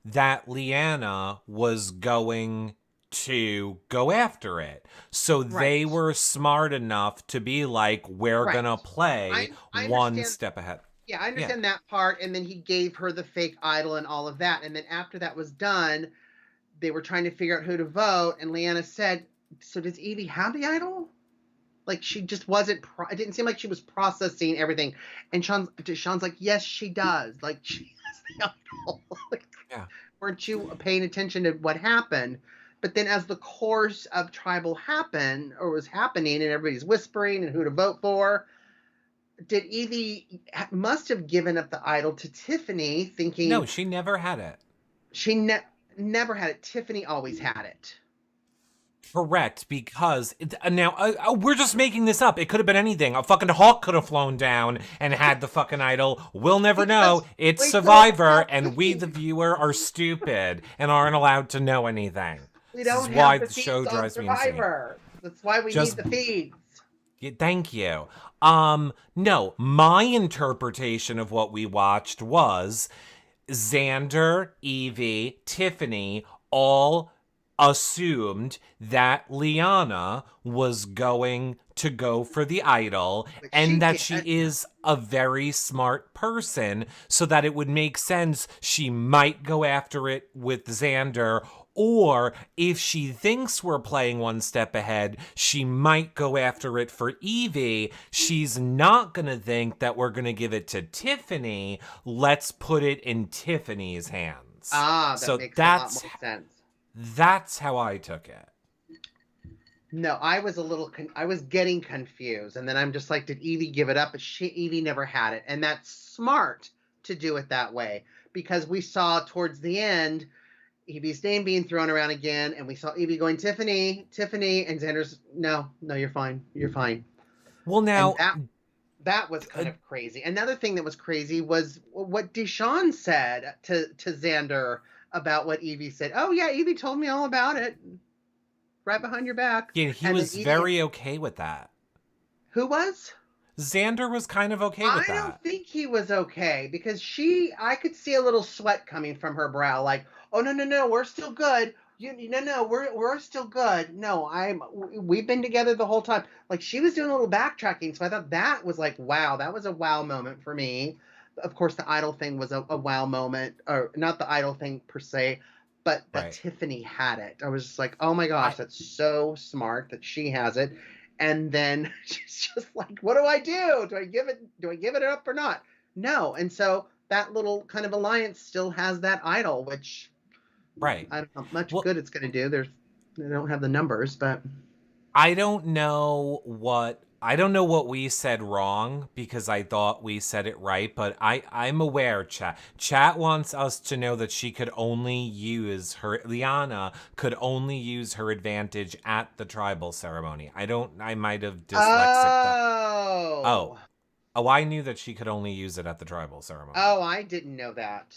A: that Liana was going to go after it. So they
B: Right.
A: were smart enough to be like, we're
B: Right.
A: gonna play
B: I
A: one
B: understand.
A: step ahead.
B: Yeah, I
A: Yeah.
B: understand that part. And then he gave her the fake idol and all of that. And then after that was done, they were trying to figure out who to vote. And Leanna said, "So does Evie have the idol?" Like she just wasn't. It didn't seem like she was processing everything. And Sean's like, "Yes, she does. Like she has the idol." Like,
A: Yeah.
B: weren't you paying attention to what happened? But then, as the course of tribal happened or was happening, and everybody's whispering and who to vote for, did Evie must have given up the idol to Tiffany,
A: No,
B: thinking
A: she never had it.
B: she never had it. Tiffany always had it.
A: Correct, because now we're just making this up. It could have been anything. A fucking hawk could have flown down and had the fucking idol. We'll never know.
B: Because
A: It's
B: we don't
A: Survivor,
B: have the
A: and we, the
B: feed.
A: viewer, are stupid and aren't allowed to know anything.
B: We
A: This is
B: don't
A: why
B: have the
A: the show
B: feeds on
A: drives me insane.
B: Survivor. That's why we need
A: Just
B: the feeds.
A: thank you. No, my interpretation of what we watched was Xander, Evie, Tiffany all assumed that Liana was going to go for the idol
B: But
A: and
B: she
A: that she
B: did.
A: is a very smart person, so that it would make sense she might go after it with Xander, or if she thinks we're playing one step ahead, she might go after it for Evie. She's not going to think that we're going to give it to Tiffany. Let's put it in Tiffany's hands.
B: Ah, that
A: So
B: makes a lot
A: that's
B: more sense.
A: that's how I took it.
B: No, I was a little. I was getting confused, and then I'm just like, did Evie give it up? But Evie never had it, and that's smart to do it that way, because we saw towards the end Evie's name being thrown around again, and we saw Evie going, "Tiffany, Tiffany," and Xander's, "No, no, you're fine, you're fine."
A: Well,
B: And
A: now,
B: that was kind of crazy. Another thing that was crazy was what Deshawn said to Xander about what Evie said. "Oh yeah, Evie told me all about it, right behind your back."
A: yeah, he
B: And then
A: was
B: Evie,
A: very okay with that.
B: who was?
A: Xander was kind of okay with
B: I don't
A: that.
B: think he was okay, because I could see a little sweat coming from her brow, like, "Oh no, no, no, we're still good. No, no, we're still good. No, we've been together the whole time." Like, she was doing a little backtracking, so I thought that was like, wow, that was a wow moment for me. Of course, the idol thing was a wow moment, or not the idol thing per se, but that
A: Right.
B: Tiffany had it. I was just like, oh my gosh,
A: I
B: that's so smart that she has it. And then she's just like, what do I do? Do I give it up or not? No. And so that little kind of alliance still has that idol, which
A: right.
B: I don't know much
A: Well,
B: good it's going to do. They don't have the numbers, but
A: I don't know what we said wrong because I thought we said it right, but I'm aware, chat. Chat wants us to know that she could only use her Liana could only use her advantage at the tribal ceremony. I might have dyslexic that. Oh.
B: oh,
A: Oh, I knew that she could only use it at the tribal ceremony.
B: oh, I didn't know that.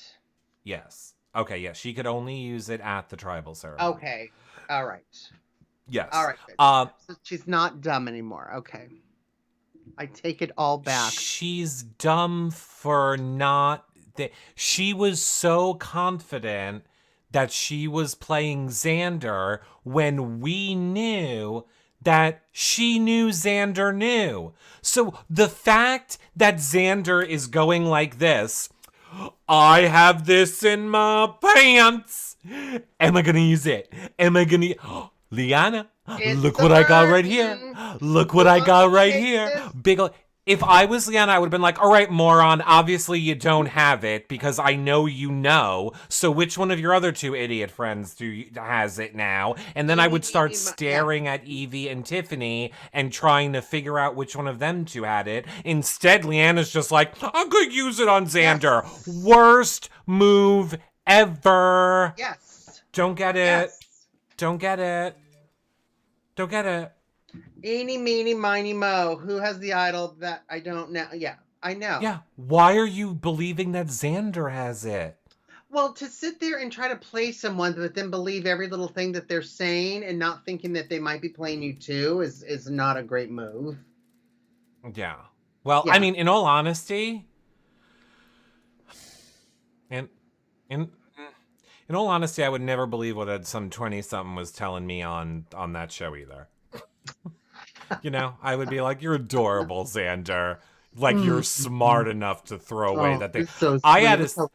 A: Yes. Okay, yes, she could only use it at the tribal ceremony.
B: Okay, all right, all
A: Yes.
B: right. Good.
A: Um
B: So she's not dumb anymore. Okay. I take it all back.
A: She's dumb for not. She was so confident that she was playing Xander when we knew that she knew Xander knew. So the fact that Xander is going like this, I have this in my pants. Am I going to use it? Am I going to... Liana, look what I got right here. Look what I got right here. Big... If I was Liana, I would have been like, all right, moron, obviously you don't have it because I know you know. So which one of your other two idiot friends has it now? And then I would start staring at Evie and Tiffany and trying to figure out which one of them two had it. Instead, Liana's just like, I'm going to use it on Xander. Yes. Worst move ever.
B: Yes.
A: Don't get it. Yes. Don't get it. Don't get it.
B: Eeny, meeny, miny, mo. Who has the idol that I don't know? Yeah, I know.
A: Yeah. Why are you believing that Xander has it?
B: Well, to sit there and try to play someone, but then believe every little thing that they're saying and not thinking that they might be playing you too is not a great move.
A: Yeah. Well, yeah. I mean, in all honesty, in all honesty, I would never believe what some 20-something was telling me on that show either. You know, I would be like, you're adorable, Xander. Like, you're smart enough to throw away that thing.
B: So I had how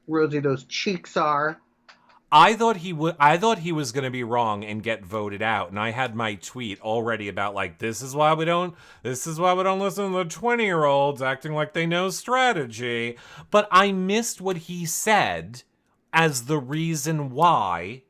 B: rosy those cheeks are.
A: I thought he was going to be wrong and get voted out. And I had my tweet already about like, this is why we don't listen to the 20-year-olds acting like they know strategy. But I missed what he said as the reason why.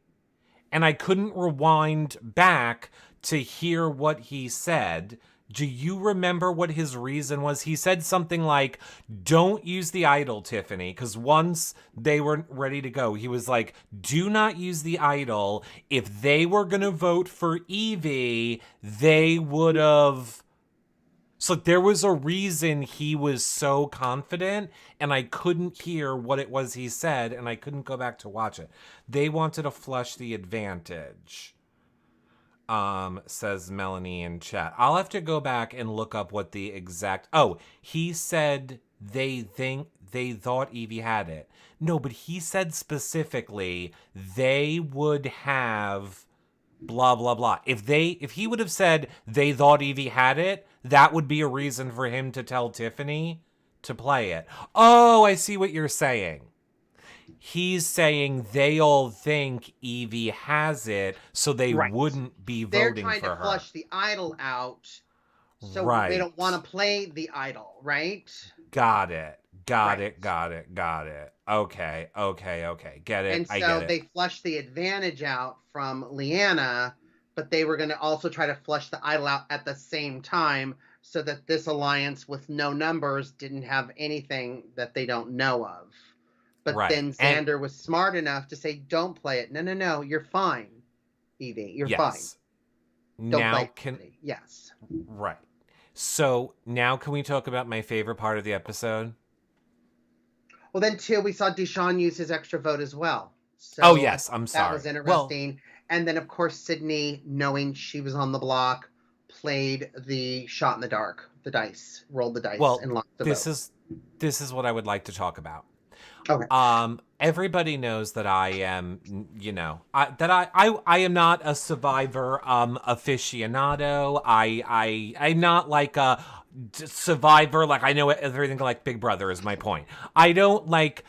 A: And I couldn't rewind back to hear what he said. Do you remember what his reason was? He said something like, don't use the idol, Tiffany, because once they were ready to go, he was like, do not use the idol. If they were going to vote for Evie, they would have... So there was a reason he was so confident, and I couldn't hear what it was he said, and I couldn't go back to watch it. They wanted to flush the advantage. Says Melanie in chat. I'll have to go back and look up what the exact... Oh, he said they thought Evie had it. No, but he said specifically they would have blah, blah, blah. If he would have said they thought Evie had it, that would be a reason for him to tell Tiffany to play it. Oh, I see what you're saying. He's saying they all think Evie has it, so they wouldn't be voting for her.
B: They're trying to flush the idol out, so they don't want to play the idol, right?
A: Got it. Got it. Okay. Get it.
B: And so they flushed the advantage out from Liana, but they were going to also try to flush the idol out at the same time so that this alliance with no numbers didn't have anything that they don't know of. But then Xander was smart enough to say, don't play it. No, you're fine, Evie. You're fine. Don't play it. Yes.
A: Right. So now can we talk about my favorite part of the episode?
B: Well, then, too, we saw Deshaun use his extra vote as well. So
A: oh, yes. I'm sorry.
B: That was interesting. Well, and then, of course, Sydney, knowing she was on the block, played the shot in the dark, the dice, rolled the dice, and locked the vote.
A: This is what I would like to talk about.
B: Okay.
A: Everybody knows that I am, I am not a Survivor aficionado. I'm not like a Survivor. Like I know everything like Big Brother is my point. I don't like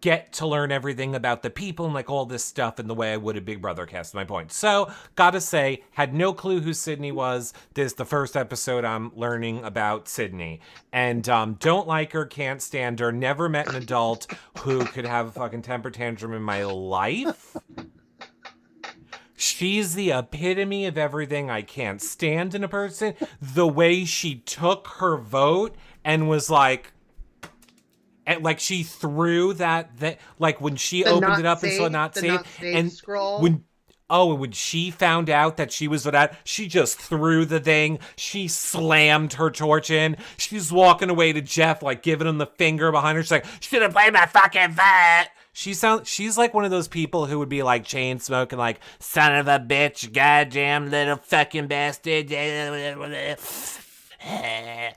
A: get to learn everything about the people and like all this stuff in the way I would a Big Brother cast, my point. So, gotta say, had no clue who Sydney was. This is the first episode I'm learning about Sydney. And don't like her, can't stand her, never met an adult who could have a fucking temper tantrum in my life. She's the epitome of everything I can't stand in a person. The way she took her vote and was like, and like she threw that like when she opened it up and saw not safe and
B: scroll.
A: when she found out that she was without, she just threw the thing. She slammed her torch in. She's walking away to Jeff, like giving him the finger behind her. She's like, should have played my fucking vet. She's like one of those people who would be like chain smoking, like son of a bitch, goddamn little fucking bastard.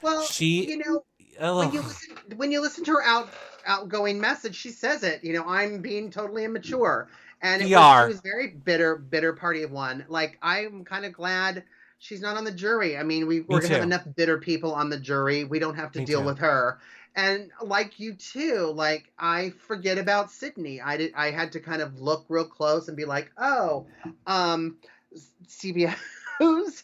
B: Well,
A: She,
B: when
A: ugh,
B: you listen to her outgoing message, she says it. I'm being totally immature, and she
A: PR.
B: was very bitter party of one. Like, I'm kind of glad she's not on the jury. I mean,
A: Me
B: we're gonna have
A: too.
B: enough bitter people on the jury. We don't have to
A: Me
B: deal
A: too.
B: with her. And like you too, like, I forget about Sydney. I had to kind of look real close and be like, oh, um, CBS, who's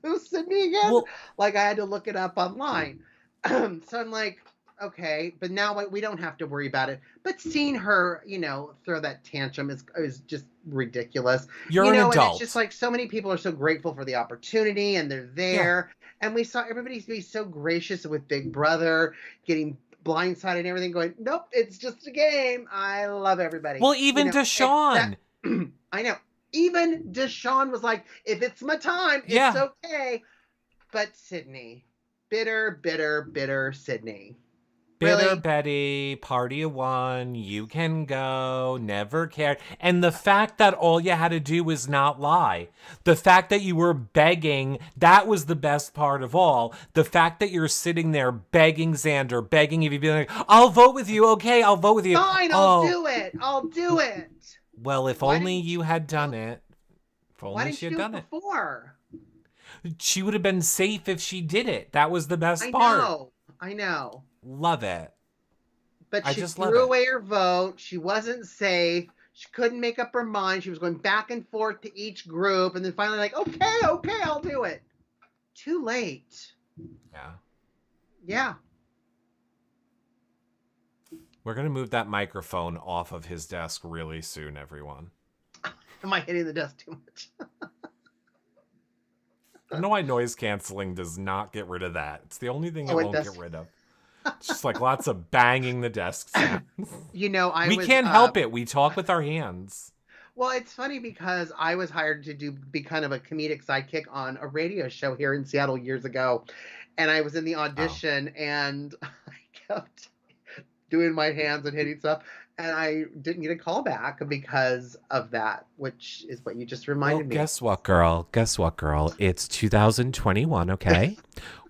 B: who's Sydney again?
A: Well,
B: Like, I had to look it up online. So I'm like, okay, but now we don't have to worry about it. But seeing her, throw that tantrum is just ridiculous.
A: you're an
B: And it's just
A: adult.
B: like so many people are so grateful for the opportunity and they're
A: Yeah.
B: there. And we saw everybody be so gracious with Big Brother, getting blindsided and everything, going, nope, it's just a game. I love everybody.
A: Well, even
B: Except,
A: Deshaun.
B: I know. Even Deshaun was like, if it's my time, it's
A: Yeah.
B: okay. But Sydney, bitter Sydney.
A: Bitter
B: Really?
A: Betty, party of one, you can go, never cared. And the fact that all you had to do was not lie. The fact that you were begging, that was the best part of all. The fact that you're sitting there begging Xander, begging if you'd be like, I'll vote with you. Okay, I'll vote with you.
B: Fine, I'll
A: Oh,
B: do it. I'll do it.
A: well, if
B: Why
A: only
B: didn't
A: you
B: you
A: had
B: do
A: done
B: it?
A: it. If
B: Why
A: only
B: didn't
A: she
B: you
A: had
B: do it
A: done it.
B: before?
A: She would have been safe if she did it. That was the best
B: I
A: part.
B: know. I know.
A: Love it.
B: But
A: I
B: she
A: just love
B: threw
A: it.
B: away her vote. She wasn't safe. She couldn't make up her mind. She was going back and forth to each group, and then finally, like, okay, I'll do it. Too late.
A: Yeah.
B: Yeah.
A: We're going to move that microphone off of his desk really soon, everyone.
B: Am I hitting the desk too much?
A: I don't know why noise canceling does not get rid of that. It's the only thing it
B: Oh, it
A: won't
B: does.
A: get rid of. It's just like lots of banging the desk sounds.
B: I
A: We
B: was
A: can't help it. We talk with our hands.
B: Well, it's funny because I was hired to be kind of a comedic sidekick on a radio show here in Seattle years ago. And I was in the
A: Oh.
B: audition and I kept doing my hands and hitting stuff. And I didn't get a call back because of that, which is what you just
A: Well,
B: reminded me of.
A: guess what, girl? Guess what, girl? It's 2021, okay?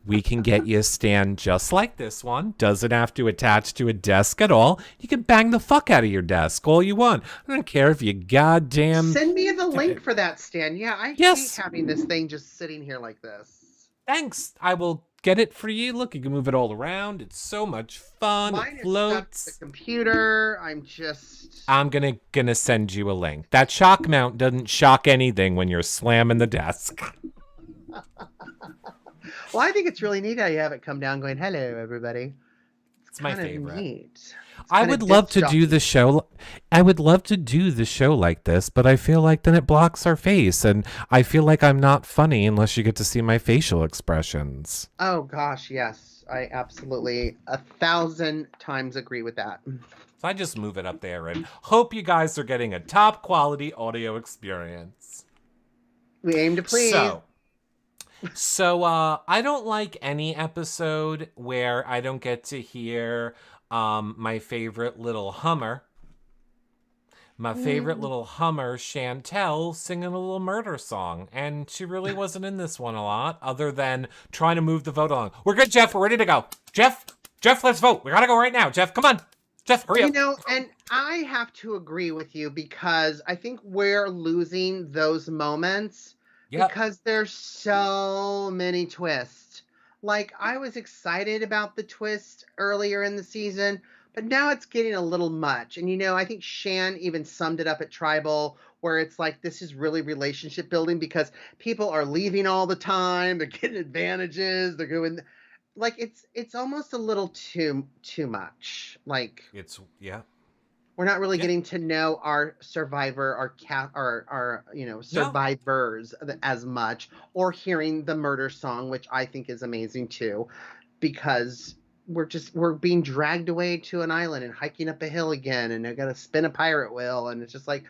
A: We can get you a stand just like this one. Doesn't have to attach to a desk at all. You can bang the fuck out of your desk all you want. I don't care if you goddamn...
B: Send me the link for that stand. Yeah, I
A: Yes.
B: hate having this thing just sitting here like this.
A: Thanks. I will get it for you. Look, you can move it all around. It's so much fun.
B: Mine
A: It
B: is stuck to
A: floats.
B: the computer.
A: I'm gonna send you a link. That shock mount doesn't shock anything when you're slamming the desk.
B: Well, I think it's really neat how you have it come down going, hello, everybody.
A: It's my
B: Kinda
A: favorite.
B: neat.
A: I would love to do the show. I would love to do the show like this, but I feel like then it blocks our face, and I feel like I'm not funny unless you get to see my facial expressions.
B: Oh, gosh, yes. I absolutely 1,000 times agree with that.
A: So I just move it up there and hope you guys are getting a top quality audio experience.
B: We aim to please.
A: So I don't like any episode where I don't get to hear my favorite little Hummer. My favorite little Hummer, Chantel, singing a little murder song. And she really wasn't in this one a lot, other than trying to move the vote along. We're good, Jeff. We're ready to go. Jeff, let's vote. We gotta go right now. Jeff, come on. Jeff, hurry up.
B: And I have to agree with you because I think we're losing those moments because there's so many twists. Like, I was excited about the twist earlier in the season, but now it's getting a little much. And, I think Shan even summed it up at Tribal, where it's like, this is really relationship building because people are leaving all the time. They're getting advantages. They're going, like, it's almost a little too much. Like, we're not really getting to know our survivor, our survivors as much, or hearing the murder song, which I think is amazing too, because we're being dragged away to an island and hiking up a hill again, and they're gonna spin a pirate wheel, and it's just like,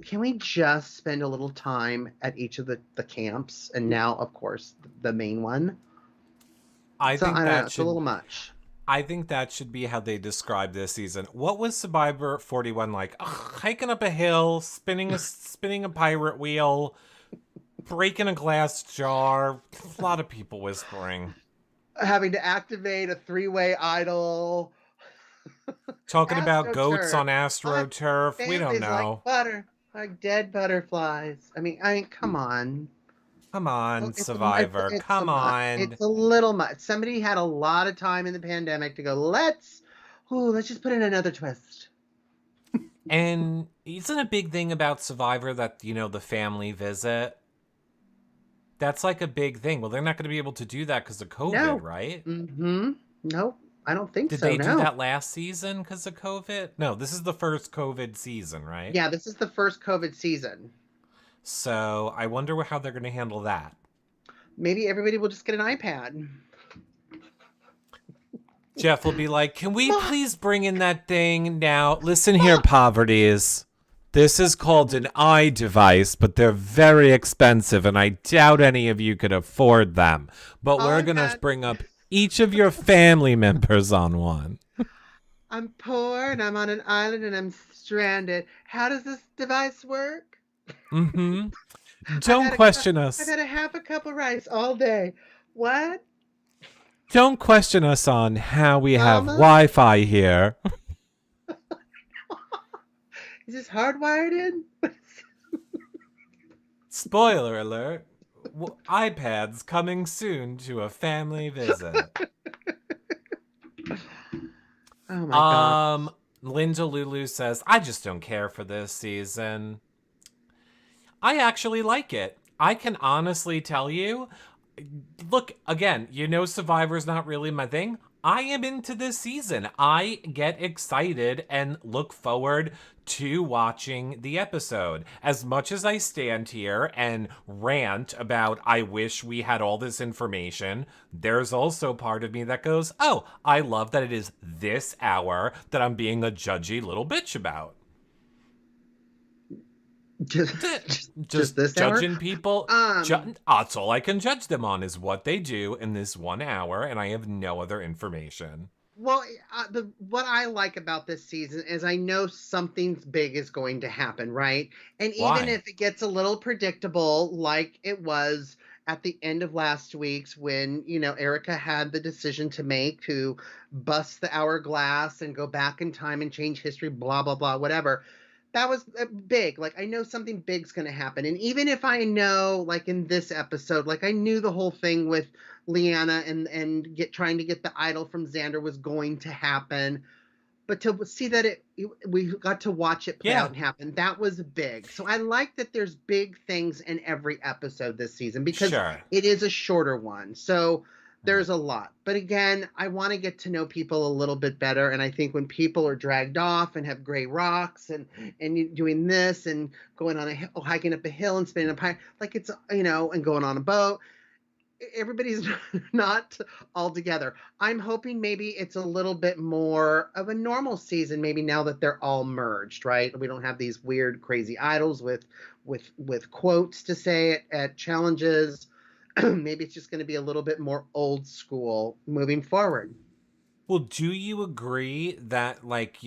B: can we just spend a little time at each of the camps? And now, of course, the main one.
A: I think
B: it's a little much.
A: I think that should be how they describe this season. What was Survivor 41 like? Hiking up a hill, spinning a pirate wheel, breaking a glass jar. A lot of people whispering.
B: having to activate a three-way idol.
A: Talking about goats
B: AstroTurf.
A: on
B: My
A: AstroTurf. We don't
B: family's like
A: know.
B: butter, like dead butterflies. I mean, come on.
A: Come on,
B: It's a, it's
A: Survivor.
B: it's a
A: Come
B: much.
A: on.
B: It's a little much. Somebody had a lot of time in the pandemic to go. Let's just put in another twist.
A: And isn't a big thing about Survivor that, the family visit? That's like a big thing. Well, they're not going to be able to do that because of COVID,
B: No.
A: right?
B: Mm-hmm. Nope. I don't think
A: Did
B: so.
A: they do
B: No.
A: that last season because of COVID? No, this is the first COVID season, right?
B: Yeah, this is the first COVID season.
A: So I wonder how they're going to handle that.
B: Maybe everybody will just get an iPad.
A: Jeff will be like, can we
B: What?
A: please bring in that thing now? Listen here, poverties. This is called an iDevice, but they're very expensive, and I doubt any of you could afford them. But we're going to
B: iPad.
A: bring up each of your family members on one.
B: I'm poor and I'm on an island and I'm stranded. How does this device work?
A: Mm-hmm.
B: I've
A: Don't
B: had a
A: question
B: I've
A: us.
B: had a half a cup of rice all day. What?
A: Don't question us on how we have
B: Mama?
A: Wi-Fi here.
B: Is this hardwired in?
A: Spoiler alert. iPads coming soon to a family visit.
B: Oh my god.
A: Linda Lulu says, I just don't care for this season. I actually like it. I can honestly tell you, look, again, Survivor's not really my thing. I am into this season. I get excited and look forward to watching the episode. As much as I stand here and rant about I wish we had all this information, there's also part of me that goes, oh, I love that it is this hour that I'm being a judgy little bitch about.
B: Just,
A: Just
B: this hour?
A: judging people. That's all I can judge them on is what they do in this 1 hour, and I have no other information.
B: Well, what I like about this season is I know something big is going to happen, right? And even
A: Why?
B: if it gets a little predictable, like it was at the end of last week's when, Erica had the decision to make to bust the hourglass and go back in time and change history, blah, blah, blah, whatever. That was big. Like, I know something big's going to happen. And even if I know, like in this episode, like I knew the whole thing with Liana and trying to get the idol from Xander was going to happen, but to see that we got to watch it play out and happen, that was big. So I like that there's big things in every episode this season because
A: Sure.
B: it is a shorter one. So there's a lot. But again, I want to get to know people a little bit better. And I think when people are dragged off and have gray rocks and doing this and going on a hill, hiking up a hill and spinning a pine, like it's, and going on a boat, everybody's not all together. I'm hoping maybe it's a little bit more of a normal season, maybe now that they're all merged, right? We don't have these weird, crazy idols with quotes to say at challenges. Maybe it's just going to be a little bit more old school moving forward.
A: Well, do you agree that, like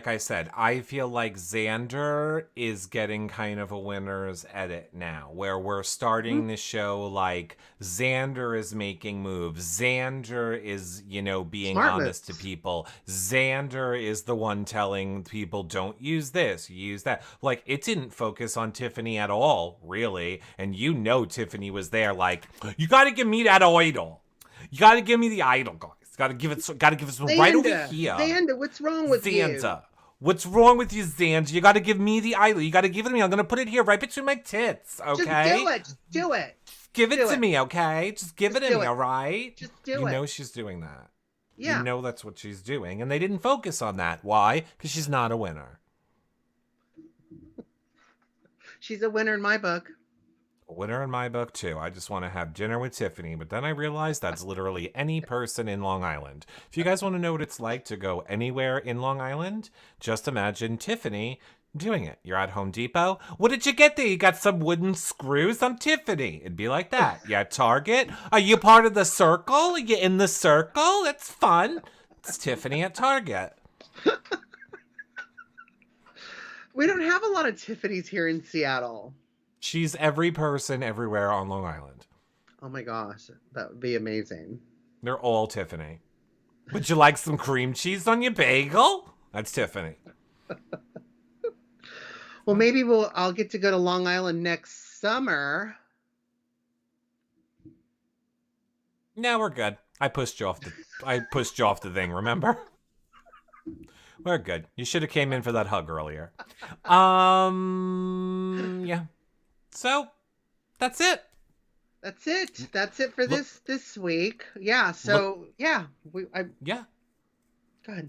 A: I said, I feel like Xander is getting kind of a winner's edit now, where we're starting the show like Xander is making moves. Xander is, being
B: Smart
A: honest
B: moves.
A: to people. Xander is the one telling people, don't use this, use that. Like, it didn't focus on Tiffany at all, really. And Tiffany was there like, you got to give me that idol. You got to give me the idol, guys. Gotta give it right over here.
B: Xander, what's wrong with you?
A: What's wrong with you, Xander? You gotta give me the idol. You gotta give it to me. I'm gonna put it here right between my tits, okay?
B: Just do it.
A: Give it to me, okay? Just give it to me, all right?
B: Just do it.
A: You know she's doing that.
B: Yeah.
A: You know that's what she's doing. And they didn't focus on that. Why? Because she's not a winner.
B: She's a winner in my book.
A: A winner in my book, too. I just want to have dinner with Tiffany. But then I realized that's literally any person in Long Island. If you guys want to know what it's like to go anywhere in Long Island, just imagine Tiffany doing it. You're at Home Depot. What did you get there? You got some wooden screws? I'm Tiffany. It'd be like that. You at Target? Are you part of the circle? Are you in the circle? That's fun. It's Tiffany at Target.
B: We don't have a lot of Tiffany's here in Seattle.
A: She's every person everywhere on Long Island.
B: Oh my gosh, that would be amazing.
A: They're all Tiffany. Would you like some cream cheese on your bagel? That's Tiffany.
B: Well, maybe I'll get to go to Long Island next summer.
A: No, we're good. I pushed you off the thing, remember? We're good. You should have came in for that hug earlier. Yeah. So, that's it.
B: That's it. That's it for this week. Yeah. So yeah,
A: yeah.
B: Go ahead.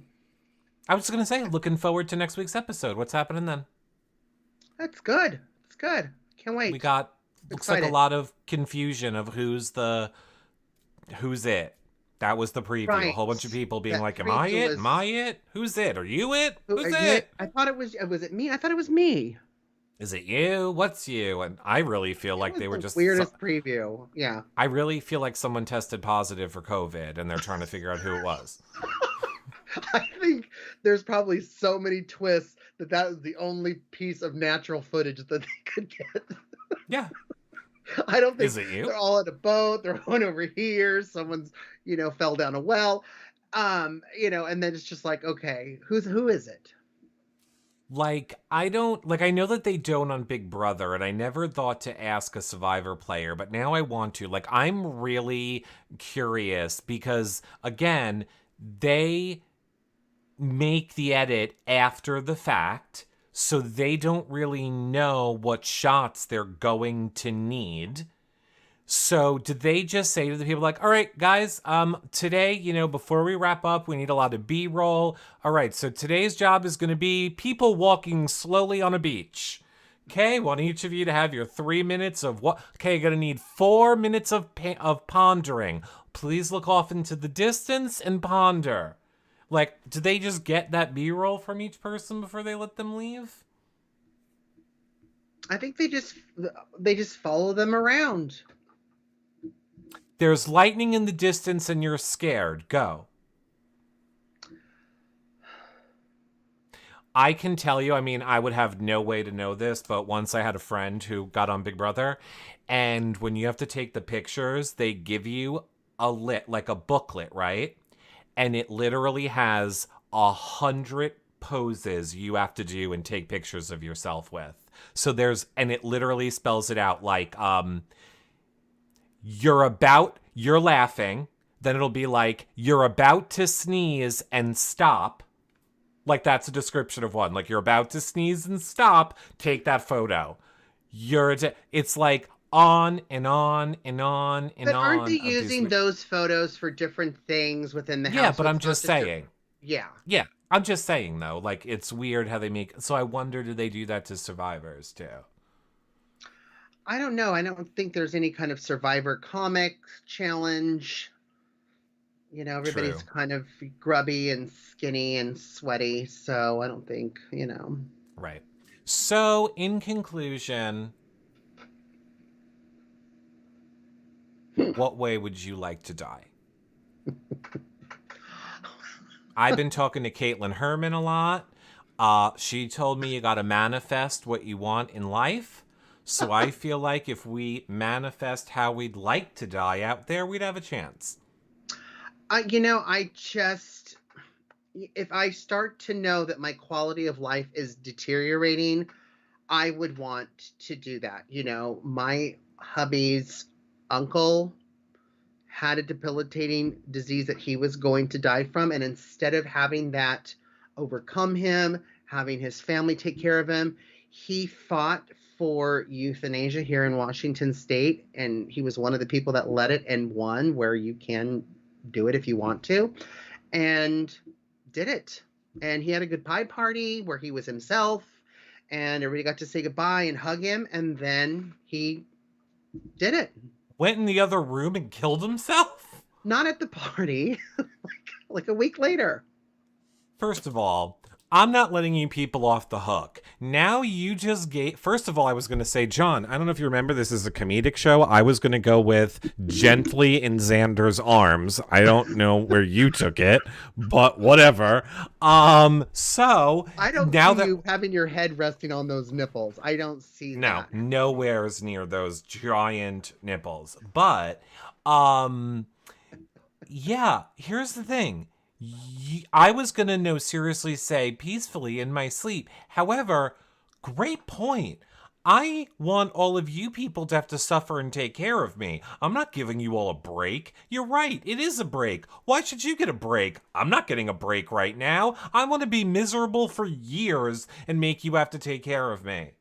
A: I was gonna say, looking forward to next week's episode. What's happening then?
B: That's good. It's good. Can't wait.
A: We got looks like a lot of confusion of who's it. That was the preview.
B: Right.
A: A whole bunch of people being
B: That
A: like, "Am I it? Am I it? Who's it? Are you it? Who's it?"
B: I thought it was. Was it me? I thought it was me.
A: Is it you? What's you? And I really feel like they were just
B: weirdest preview. Yeah.
A: I really feel like someone tested positive for COVID and they're trying to figure out who it was.
B: I think there's probably so many twists that was the only piece of natural footage that they could get.
A: Yeah.
B: I don't think
A: Is it you?
B: They're all on a boat. They're going over here. Someone's, fell down a well. And then it's just like, okay, who is it?
A: Like, I know that they don't on Big Brother, and I never thought to ask a Survivor player, but now I want to. Like, I'm really curious because, again, they make the edit after the fact, so they don't really know what shots they're going to need. So did they just say to the people like, all right, guys, today, before we wrap up, we need a lot of B-roll. All right, so today's job is going to be people walking slowly on a beach. Okay, want each of you to have your 3 minutes of what? Okay, you're going to need 4 minutes of pondering. Please look off into the distance and ponder. Like, did they just get that B-roll from each person before they let them leave?
B: I think they just follow them around.
A: There's lightning in the distance and you're scared. Go. I can tell you, I would have no way to know this, but once I had a friend who got on Big Brother, and when you have to take the pictures, they give you a booklet, right? And it literally has 100 poses you have to do and take pictures of yourself with. So and it literally spells it out like, you're laughing, then it'll be like, you're about to sneeze and stop. Like, that's a description of one. Like, you're about to sneeze and stop, take that photo. It's like on and on and on and on.
B: But aren't they using those photos for different things within the house?
A: Yeah, but I'm just saying.
B: Yeah.
A: Yeah, I'm just saying, though. Like, it's weird how they make... So I wonder, do they do that to Survivors, too?
B: I don't know. I don't think there's any kind of Survivor comics challenge. Everybody's kind of grubby and skinny and sweaty. So I don't think,
A: Right. So, in conclusion, what way would you like to die? I've been talking to Caitlin Herman a lot. She told me you got to manifest what you want in life. So I feel like if we manifest how we'd like to die out there, we'd have a chance.
B: If I start to know that my quality of life is deteriorating, I would want to do that. My hubby's uncle had a debilitating disease that he was going to die from. And instead of having that overcome him, having his family take care of him, he fought for euthanasia here in Washington State. And he was one of the people that led it and won, where you can do it if you want to, and did it. And he had a goodbye party where he was himself and everybody got to say goodbye and hug him. And then he did it.
A: Went in the other room and killed himself?
B: Not at the party. like a week later.
A: First of all, I'm not letting you people off the hook. Now you just First of all, I was going to say, John, I don't know if you remember, this is a comedic show. I was going to go with gently in Xander's arms. I don't know where you took it, but whatever. So
B: I don't see you having your head resting on those nipples. I don't see that.
A: No, nowhere's near those giant nipples. But, yeah, here's the thing. I was going to no seriously say peacefully in my sleep. However, great point. I want all of you people to have to suffer and take care of me. I'm not giving you all a break. You're right, it is a break. Why should you get a break? I'm not getting a break right now. I want to be miserable for years and make you have to take care of me.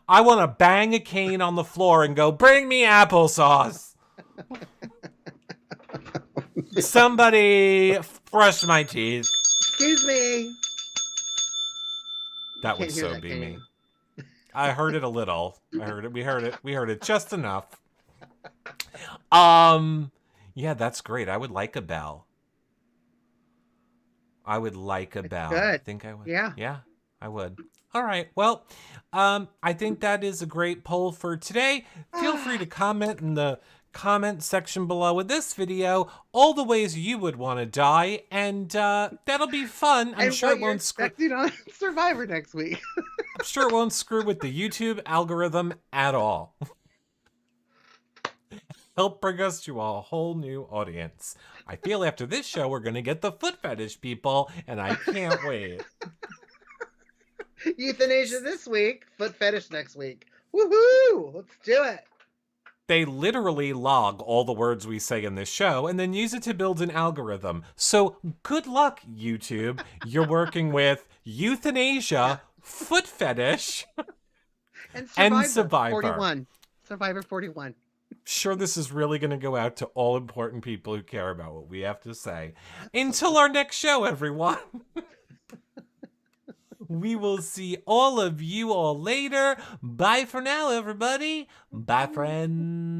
A: I want to bang a cane on the floor and go, bring me applesauce. Somebody brush my teeth.
B: Excuse me.
A: That would so be me. I heard it a little. I heard it. We heard it. We heard it just enough. Yeah, that's great. I would like a bell. I would like a bell.
B: Good.
A: I think I would.
B: Yeah.
A: Yeah, I would. All right. Well, I think that is a great poll for today. Feel free to comment in the comment section below with this video all the ways you would want to die, and that'll be fun. I'm sure it won't screw
B: on Survivor next week.
A: I'm sure it won't screw with the YouTube algorithm at all. Help bring us to a whole new audience. I feel after this show we're gonna get the foot fetish people, and I can't wait.
B: Euthanasia this week, foot fetish next week. Woohoo! Let's do it.
A: They literally log all the words we say in this show and then use it to build an algorithm. So good luck, YouTube. You're working with euthanasia, foot fetish, and Survivor.
B: 41. Survivor 41.
A: Sure, this is really going to go out to all important people who care about what we have to say. Until our next show, everyone. We will see all of you all later. Bye for now, everybody. Bye, friends.